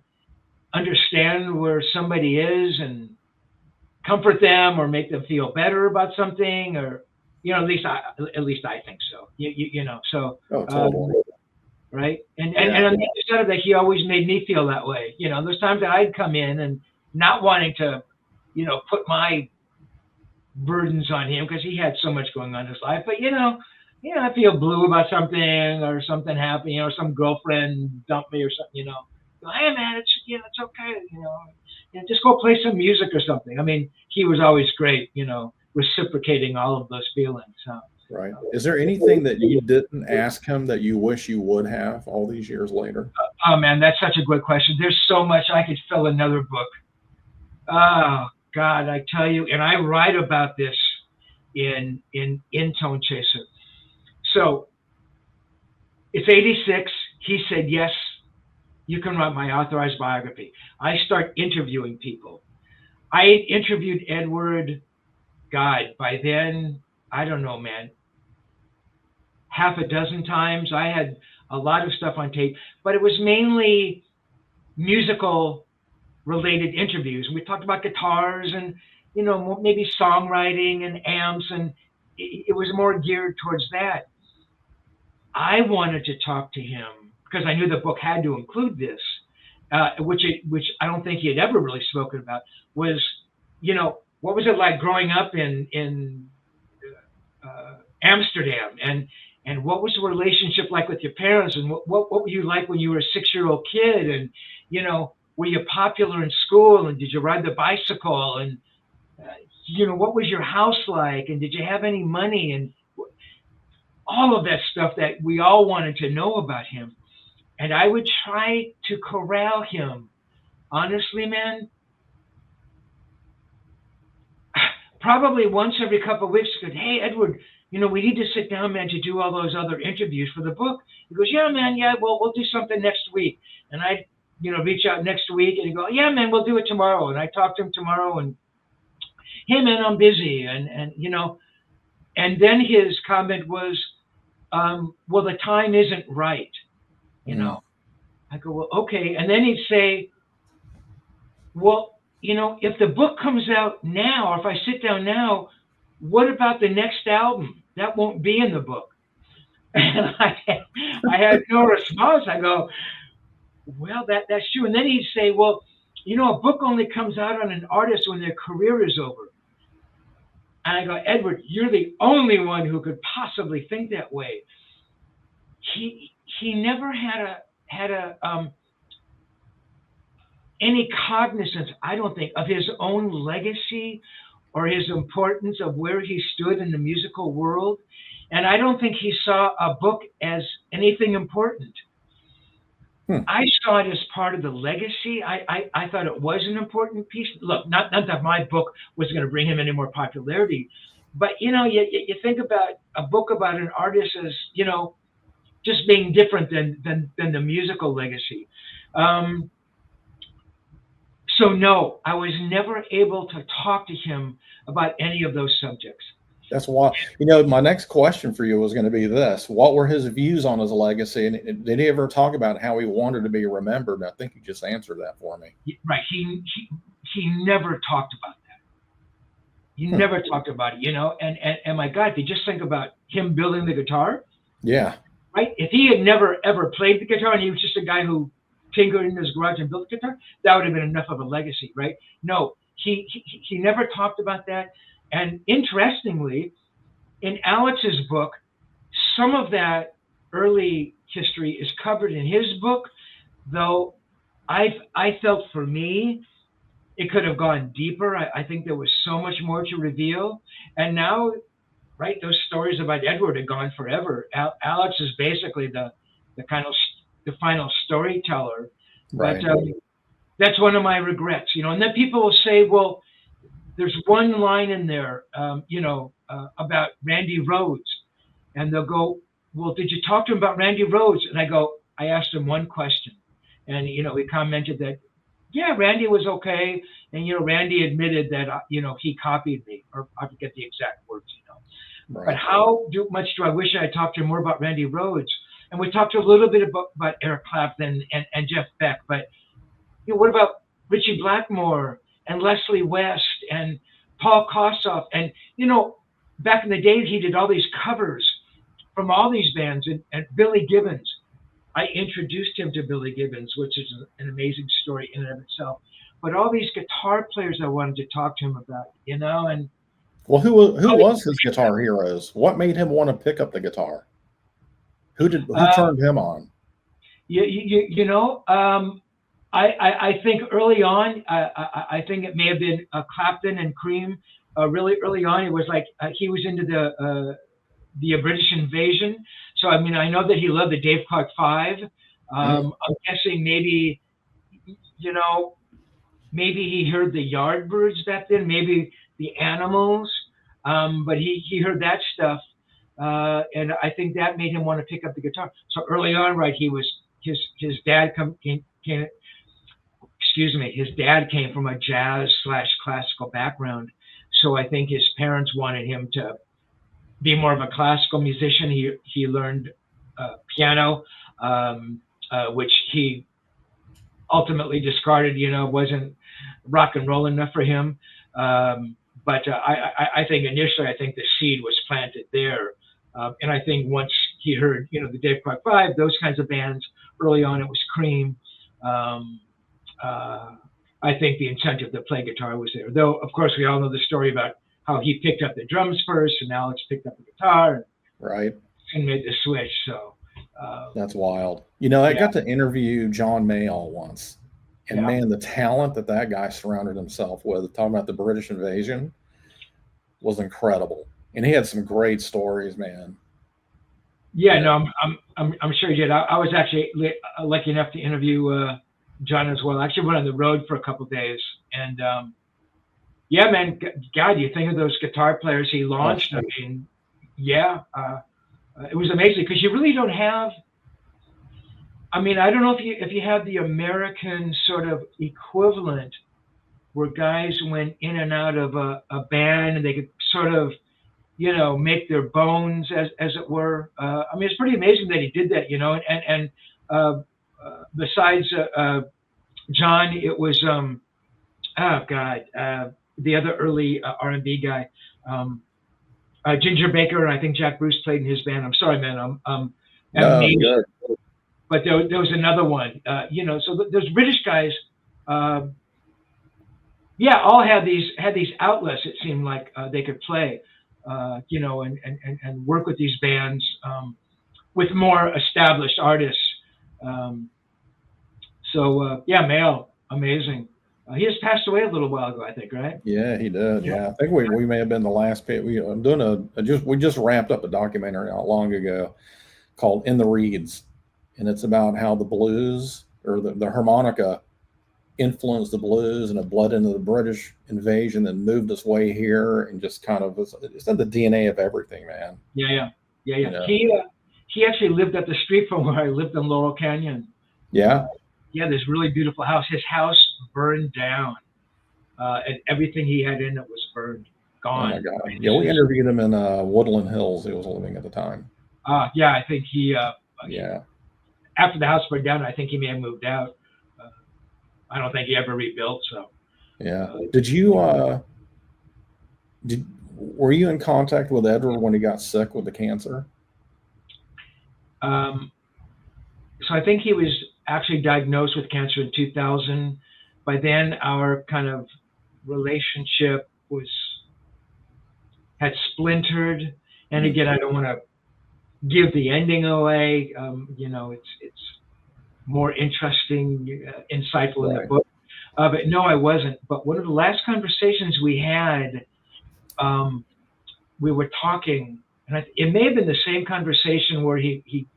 understand where somebody is and comfort them or make them feel better about something, or, you know, at least I think so. You know, so. Oh, totally. Right. And on the other side of that, he always made me feel that way. You know, there's times that I'd come in and not wanting to, you know, put my burdens on him because he had so much going on in his life. But, you know, I feel blue about something, or something happened, you know, some girlfriend dumped me or something, you know. Go, hey, man, it's okay, you know, just go play some music or something. I mean, he was always great, you know, reciprocating all of those feelings. Right. Is there anything that you didn't ask him that you wish you would have all these years later? Oh, man, that's such a good question. There's so much. I could fill another book. Oh, God, I tell you, and I write about this in Tonechaser. So it's 86. He said, yes, you can write my authorized biography. I start interviewing people. I interviewed Edward, God, by then, I don't know, man, half a dozen times. I had a lot of stuff on tape, but it was mainly musical related interviews. We talked about guitars and, you know, maybe songwriting and amps, and it was more geared towards that. I wanted to talk to him because I knew the book had to include this, which I don't think he had ever really spoken about, was, you know, what was it like growing up in Amsterdam, And what was the relationship like with your parents? And what were you like when you were a 6-year-old kid? And, you know, were you popular in school? And did you ride the bicycle? And, you know, what was your house like? And did you have any money? And all of that stuff that we all wanted to know about him. And I would try to corral him. Honestly, man, probably once every couple of weeks, I said, hey, Edward, you know, we need to sit down, man, to do all those other interviews for the book. He goes, yeah, man, yeah, well, we'll do something next week. And I'd, you know, reach out next week and he'd go, yeah, man, we'll do it tomorrow. And I talked to him tomorrow and, hey, man, I'm busy. And you know, and then his comment was, well, the time isn't right. You know, I go, well, okay. And then he'd say, well, you know, if the book comes out now, or if I sit down now, what about the next album? That won't be in the book. And I had no response. I go, well, that's true. And then he'd say, well, you know, a book only comes out on an artist when their career is over. And I go, Edward, you're the only one who could possibly think that way. He never had any cognizance, I don't think, of his own legacy or his importance of where he stood in the musical world. And I don't think he saw a book as anything important. I saw it as part of the legacy. I thought it was an important piece. Look, not that my book was going to bring him any more popularity, but, you know, you think about a book about an artist as, you know, just being different than the musical legacy. So no, I was never able to talk to him about any of those subjects. That's why, you know, my next question for you was going to be this: what were his views on his legacy, and did he ever talk about how he wanted to be remembered? And I think you just answered that for me. Right. He never talked about that. He never talked about it, you know. And my God, if you just think about him building the guitar. Yeah. Right. If he had never ever played the guitar and he was just a guy who tinkered in his garage and built the guitar, that would have been enough of a legacy, right? No, he never talked about that. And interestingly, in Alex's book, some of that early history is covered in his book, though I felt for me, it could have gone deeper. I think there was so much more to reveal. And now, right, those stories about Edward are gone forever. Alex is basically the final storyteller. Right. But that's one of my regrets, you know. And then people will say, well, there's one line in there, you know, about Randy Rhoads. And they'll go, well, did you talk to him about Randy Rhoads? And I asked him one question. And, you know, he commented that, yeah, Randy was okay. And, you know, Randy admitted that, you know, he copied me, or I forget the exact words, you know. Right. But how much do I wish I had talked to him more about Randy Rhoads? And we talked a little bit about Eric Clapton and Jeff Beck. But, you know, what about Ritchie Blackmore and Leslie West and Paul Kossoff? And, you know, back in the day, he did all these covers from all these bands. And Billy Gibbons, I introduced him to Billy Gibbons, which is an amazing story in and of itself. But all these guitar players I wanted to talk to him about, you know. And well, who was his guitar heroes? What made him want to pick up the guitar? Who turned him on? You know, I think early on, I think it may have been Clapton and Cream. Really early on, it was like he was into the British Invasion. So I mean, I know that he loved the Dave Clark Five. I'm guessing maybe, you know, maybe he heard the Yardbirds back then, maybe the Animals, but he heard that stuff. And I think that made him want to pick up the guitar. So early on, right, he was his dad his dad came from a jazz/classical background. So I think his parents wanted him to be more of a classical musician. He learned piano, which he ultimately discarded. You know, wasn't rock and roll enough for him. But I think initially, I think the seed was planted there. And I think once he heard, you know, the Dave Clark Five, those kinds of bands, early on it was Cream. I think the incentive to play guitar was there. Though, of course, we all know the story about how he picked up the drums first and Alex picked up the guitar. Right. soon made the switch. So That's wild. You know, I yeah, got to interview John Mayall once, and yeah, man, the talent that that guy surrounded himself with, talking about the British invasion, was incredible. And he had some great stories, man. yeah. You No, know, I'm sure you did. I was actually lucky enough to interview John as well. I actually went on the road for a couple of days, and yeah, man, God, you think of those guitar players he oh, launched. I mean, yeah, it was amazing because you really don't have. I mean, I don't know if you have the American sort of equivalent where guys went in and out of a band and they could sort of, make their bones as it were. I mean, it's pretty amazing that he did that, and uh, besides John, it was oh God, the other early R&B guy, Ginger Baker, and I think Jack Bruce played in his band. I'm sorry, man, I'm no, amnesia. good. But there was another one, so those British guys, uh, yeah, all had these outlets. It seemed like they could play, and work with these bands with more established artists. Um, yeah, Mail, amazing. He just passed away a little while ago, I think, right? Yeah, he did. Yeah. Yeah, I think we may have been the last pit. I'm doing we just wrapped up a documentary not long ago called "In the Reeds," and it's about how the blues or the harmonica influenced the blues and it bled into the British invasion and moved its way here and just kind of it's in the DNA of everything, man. Yeah, yeah, yeah, You yeah. know. He actually lived up the street from where I lived in Laurel Canyon. Yeah. Yeah, this really beautiful house. His house burned down, and everything he had in it was burned, Oh my gone. I God. mean, Yeah, we interviewed him in Woodland Hills. He was living at the time. yeah, I think he Yeah. after the house burned down, I think he may have moved out. Uh, I don't think he ever rebuilt. So, Yeah. uh, Did you did were you in contact with Edward when he got sick with the cancer? um, so I think he was actually diagnosed with cancer in 2000. By then, our kind of relationship had splintered. And Mm, again, I don't want to give the ending away. It's more interesting, insightful in the right. book. But no, I wasn't. But one of the last conversations we had, um, we were talking, and it may have been the same conversation where he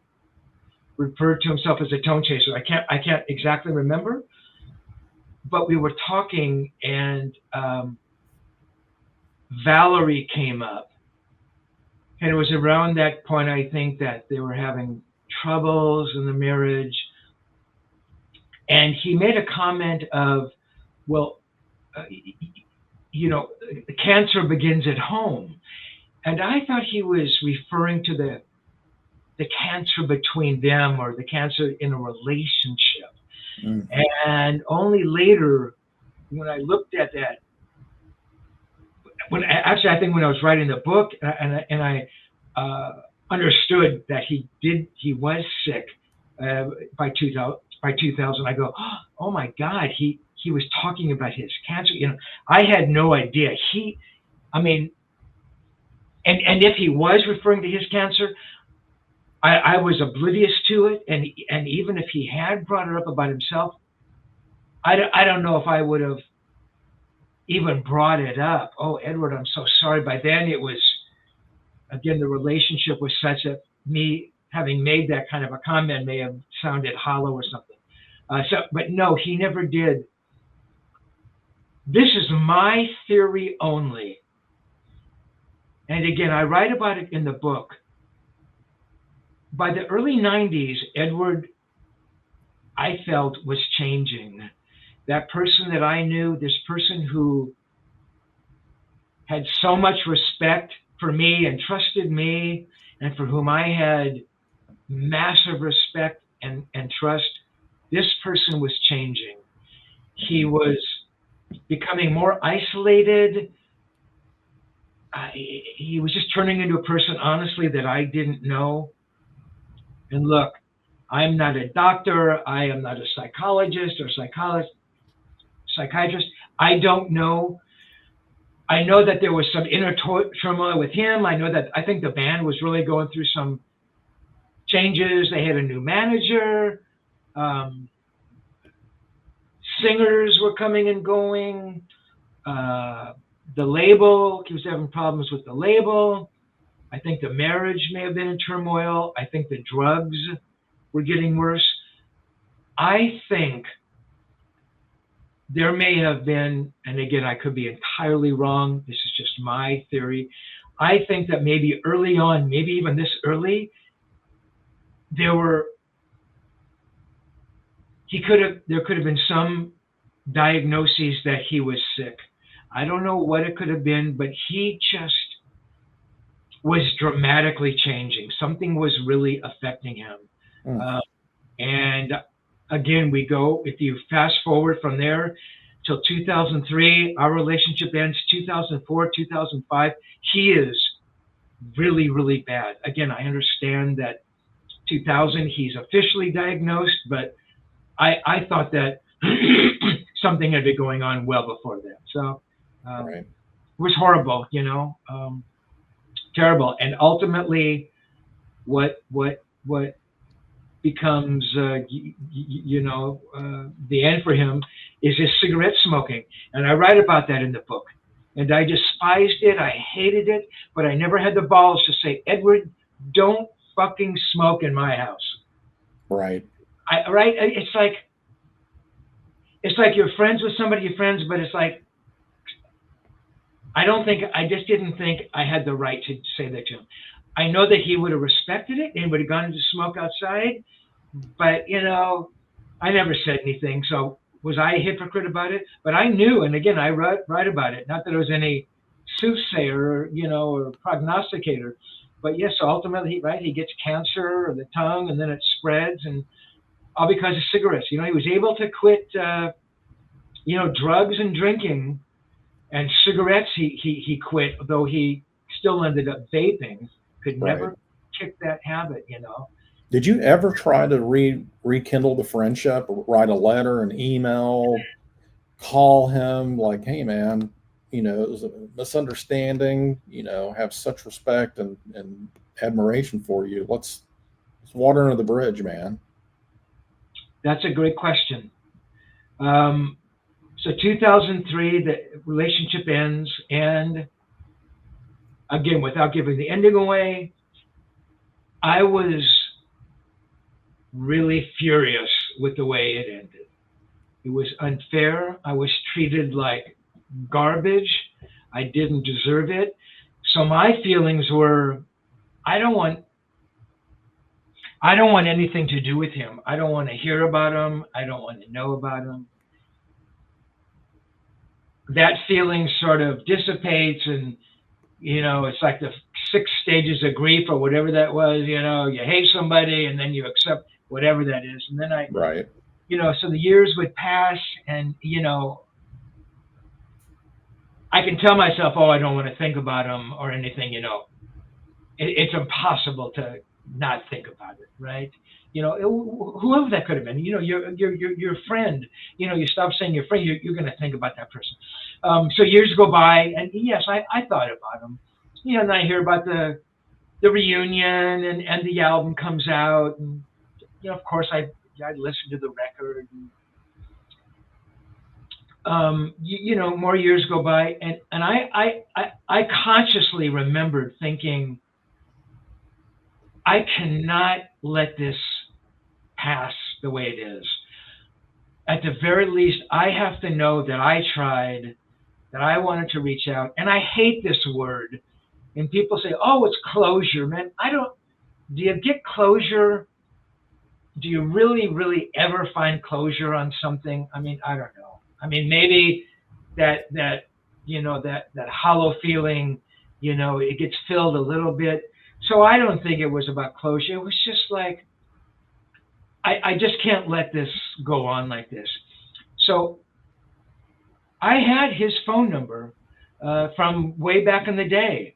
referred to himself as a Tonechaser. I can't exactly remember, but we were talking, and Valerie came up, and it was around that point I think that they were having troubles in the marriage, and he made a comment of, well, uh, cancer begins at home, and I thought he was referring to the cancer between them or the cancer in a relationship. Mm, And only later, when I looked at that, I think when I was writing the book, and I understood that he was sick by 2000. I go, oh my God, he was talking about his cancer. I had no idea. I mean, and if he was referring to his cancer, I was oblivious to it. And even if he had brought it up about himself, I don't know if I would have even brought it up. Oh, Edward, I'm so sorry. By then it was, again, the relationship was such that me having made that kind of a comment may have sounded hollow or something. But no, he never did. This is my theory only. And again, I write about it in the book. By the early 90s, Edward, I felt, was changing. That person that I knew, this person who had so much respect for me and trusted me, and for whom I had massive respect and trust, this person was changing. He was becoming more isolated. He was just turning into a person, honestly, that I didn't know. And look, I'm not a doctor. I am not a psychologist or psychiatrist. I don't know. I know that there was some inner turmoil with him. I think the band was really going through some changes. They had a new manager. Singers were coming and going. The label, he was having problems with the label. I think the marriage may have been in turmoil. I think the drugs were getting worse. I think there may have been, and again, I could be entirely wrong. This is just my theory. I think that maybe early on, maybe even this early, there could have been some diagnoses that he was sick. I don't know what it could have been, but he just was dramatically changing. Something was really affecting him. And again, if you fast forward from there till 2003, our relationship ends 2004, 2005. He is really, really bad. Again, I understand that 2000, he's officially diagnosed, but I thought that something had been going on well before that. So it was horrible, terrible. And ultimately, what becomes, the end for him is his cigarette smoking. And I write about that in the book. And I despised it. I hated it. But I never had the balls to say, Edward, don't fucking smoke in my house. Right. It's like you're friends with somebody, but it's like, I just didn't think I had the right to say that to him. I know that he would have respected it and would have gone to smoke outside, but I never said anything. So was I a hypocrite about it? But I knew, and again, I write about it. Not that I was any soothsayer, or prognosticator, but yes, ultimately, he gets cancer of the tongue, and then it spreads, and all because of cigarettes. He was able to quit, drugs and drinking, and cigarettes. He quit, though he still ended up vaping. Could never kick that habit. Did you ever try to rekindle the friendship, or write a letter, an email, call him like, hey man, it was a misunderstanding, have such respect and admiration for you. Let's water under the bridge, man. That's a great question. So 2003, the relationship ends, and again, without giving the ending away, I was really furious with the way it ended. It was unfair. I was treated like garbage. I didn't deserve it. So my feelings were, I don't want anything to do with him. I don't want to hear about him. I don't want to know about him. That feeling sort of dissipates, and it's like the 6 stages of grief or whatever that was. You hate somebody and then you accept whatever that is, and then so the years would pass, and I can tell myself, oh, I don't want to think about him or anything. It's impossible to not think about it, right? Whoever that could have been, your friend, you stop saying your friend, you're going to think about that person. So years go by, and yes, I thought about him, and I hear about the reunion, and the album comes out, and, of course I listened to the record, and, more years go by, and I consciously remembered thinking, I cannot let this pass the way it is. At the very least, I have to know that I tried, that I wanted to reach out. And I hate this word. And people say, oh, it's closure, man. Do you get closure? Do you really, really ever find closure on something? I mean, I don't know. I mean, maybe that hollow feeling, it gets filled a little bit. So I don't think it was about closure. It was just like, I just can't let this go on like this. So I had his phone number from way back in the day.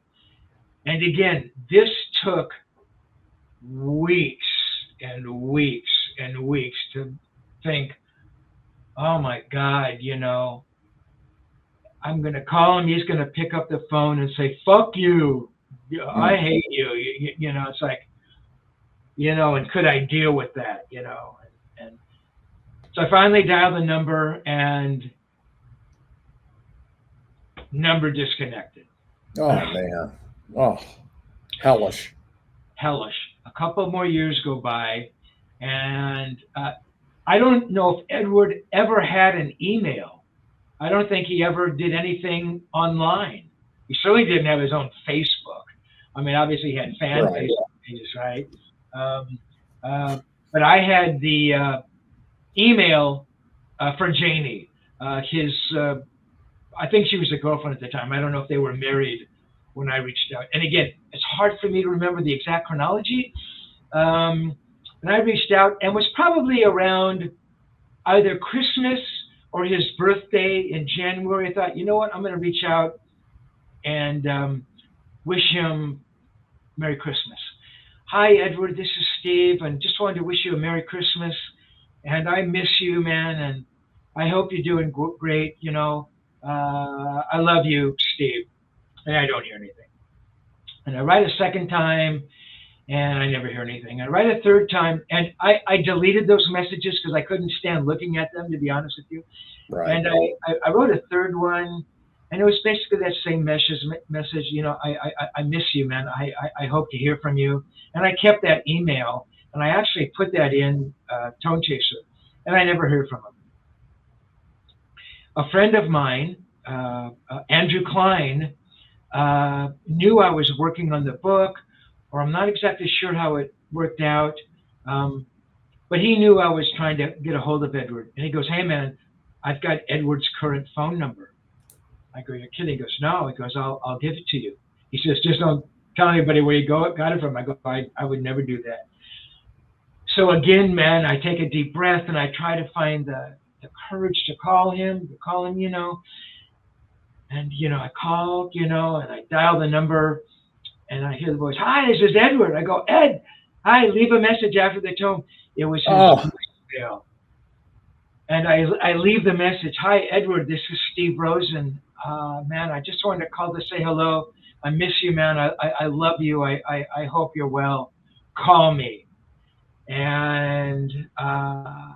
And again, this took weeks and weeks and weeks to think, oh my God, I'm going to call him. He's going to pick up the phone and say, fuck you. I hate you. It's like, and could I deal with that, and so I finally dialed the number, and number disconnected. Oh man. Oh, hellish. Hellish. A couple more years go by, and I don't know if Edward ever had an email. I don't think he ever did anything online. He certainly didn't have his own Facebook. I mean, obviously he had fan Right. Facebook pages, right? But I had the email for Janie. I think she was a girlfriend at the time. I don't know if they were married when I reached out. And again, it's hard for me to remember the exact chronology. And I reached out, and was probably around either Christmas or his birthday in January. I thought, you know what, I'm going to reach out and wish him Merry Christmas. Hi, Edward, this is Steve, and just wanted to wish you a Merry Christmas. And I miss you, man, and I hope you're doing great. I love you, Steve. And I don't hear anything. And I write a second time, and I never hear anything. I write a third time, and I deleted those messages because I couldn't stand looking at them, to be honest with you. Right. And I wrote a third one, and it was basically that same message. I miss you, man. I hope to hear from you. And I kept that email, and I actually put that in Tonechaser, and I never heard from him. A friend of mine, Andrew Klein, knew I was working on the book, or I'm not exactly sure how it worked out, but he knew I was trying to get a hold of Edward. And he goes, hey, man, I've got Edward's current phone number. I go, you're kidding? He goes, no. He goes, I'll give it to you. He says, just don't tell anybody where you got it from. I go, I would never do that. So again, man, I take a deep breath, and I try to find the courage to call him, and, I call, and I dial the number, and I hear the voice, hi, this is Edward. I go, Ed, hi, leave a message after the tone. It was his voicemail. And I leave the message, hi, Edward, this is Steve Rosen. Man, I just wanted to call to say hello. I miss you, man. I love you. I hope you're well. Call me. And I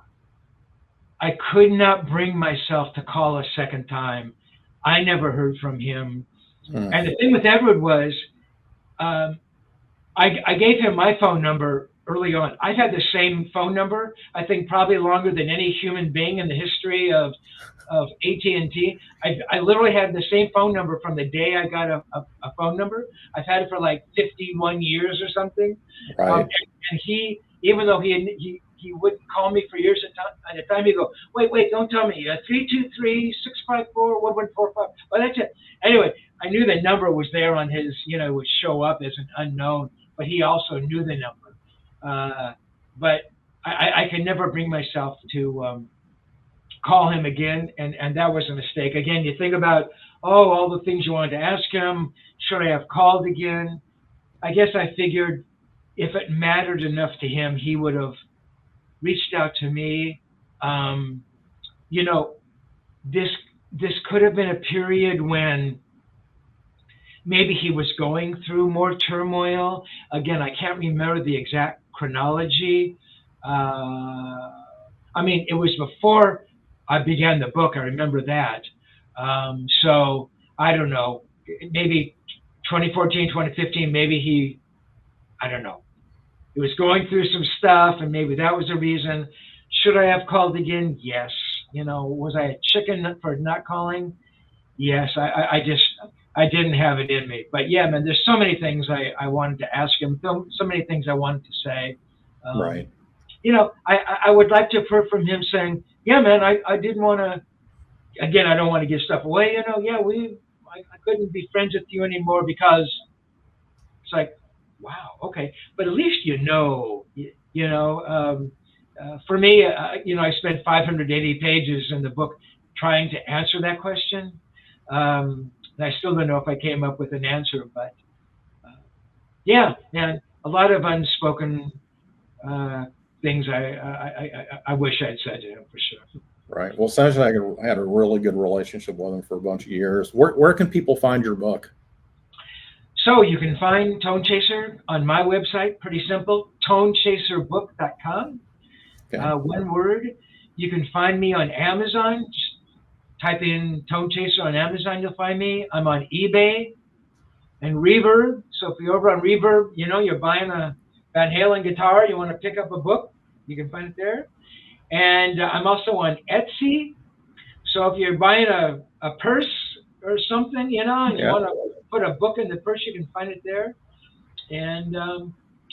could not bring myself to call a second time. I never heard from him. And the thing with Edward was, I gave him my phone number early on. I've had the same phone number, I think, probably longer than any human being in the history of AT&T. I literally had the same phone number from the day I got a phone number. I've had it for like 51 years or something. Right. And he, even though he wouldn't call me for years at a time, he'd go, wait, don't tell me. 323-654-1145. Well, that's it. Anyway, I knew the number was there on his, would show up as an unknown, but he also knew the number. But I could never bring myself to call him again, and that was a mistake. Again, you think about, all the things you wanted to ask him. Should I have called again? I guess I figured if it mattered enough to him, he would have reached out to me. This could have been a period when maybe he was going through more turmoil. Again, I can't remember the exact chronology. It was before I began the book. I remember that. So I don't know, maybe 2014, 2015, maybe I don't know. He was going through some stuff, and maybe that was the reason. Should I have called again? Yes. Was I a chicken for not calling? Yes. I didn't have it in me. But yeah, man, there's so many things I wanted to ask him, so many things I wanted to say. Right. I would like to have heard from him saying, yeah, man, I didn't want to, again, I don't want to give stuff away. I couldn't be friends with you anymore because it's like, wow, okay. But at least for me, I spent 580 pages in the book trying to answer that question. And I still don't know if I came up with an answer, but yeah, and a lot of unspoken things I wish I'd said to him for sure. Right. Well, sounds like I had a really good relationship with him for a bunch of years. Where can people find your book? So you can find Tonechaser on my website, pretty simple, tonechaserbook.com. Okay. One word. You can find me on Amazon. Just type in Tonechaser on Amazon, you'll find me. I'm on eBay and Reverb. So if you're over on Reverb, you know, you're buying a Van Halen guitar, you want to pick up a book, you can find it there. And I'm also on Etsy. So if you're buying a purse or something, you know, and you want to put a book in the purse, you can find it there. And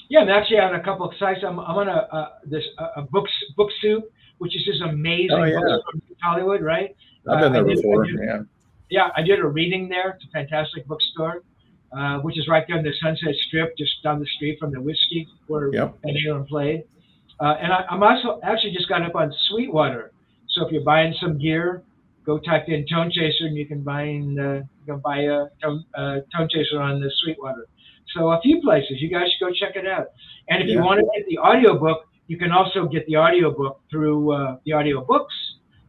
yeah, I'm actually on a couple of sites. I'm on a book soup, which is this amazing bookstore from Hollywood, right? I've been there before. Yeah, I did a reading there. It's a fantastic bookstore, which is right there on the Sunset Strip, just down the street from the Whiskey where Van Halen played. And I'm also actually just got up on Sweetwater. So if you're buying some gear, go type in Tonechaser, and you can buy a Tonechaser on the Sweetwater. So a few places. You guys should go check it out. And if you want to get the audiobook, you can also get the audiobook through the audiobooks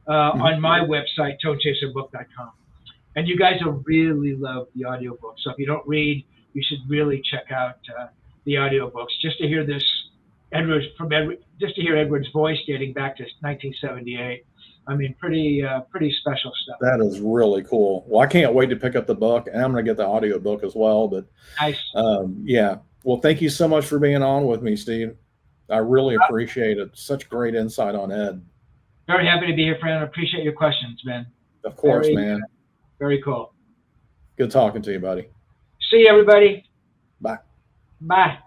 on my website, tonechaserbook.com. And you guys will really love the audiobook. So if you don't read, you should really check out the audiobooks just to hear this just to hear Edward's voice dating back to 1978. I mean, pretty special stuff. That is really cool. Well, I can't wait to pick up the book, and I'm going to get the audiobook as well. But nice. Yeah. Well, thank you so much for being on with me, Steve. I really appreciate it. Such great insight on Ed. Very happy to be here, Fran. I appreciate your questions, man. Of course, man. Very cool. Good talking to you, buddy. See you, everybody. Bye. Bye.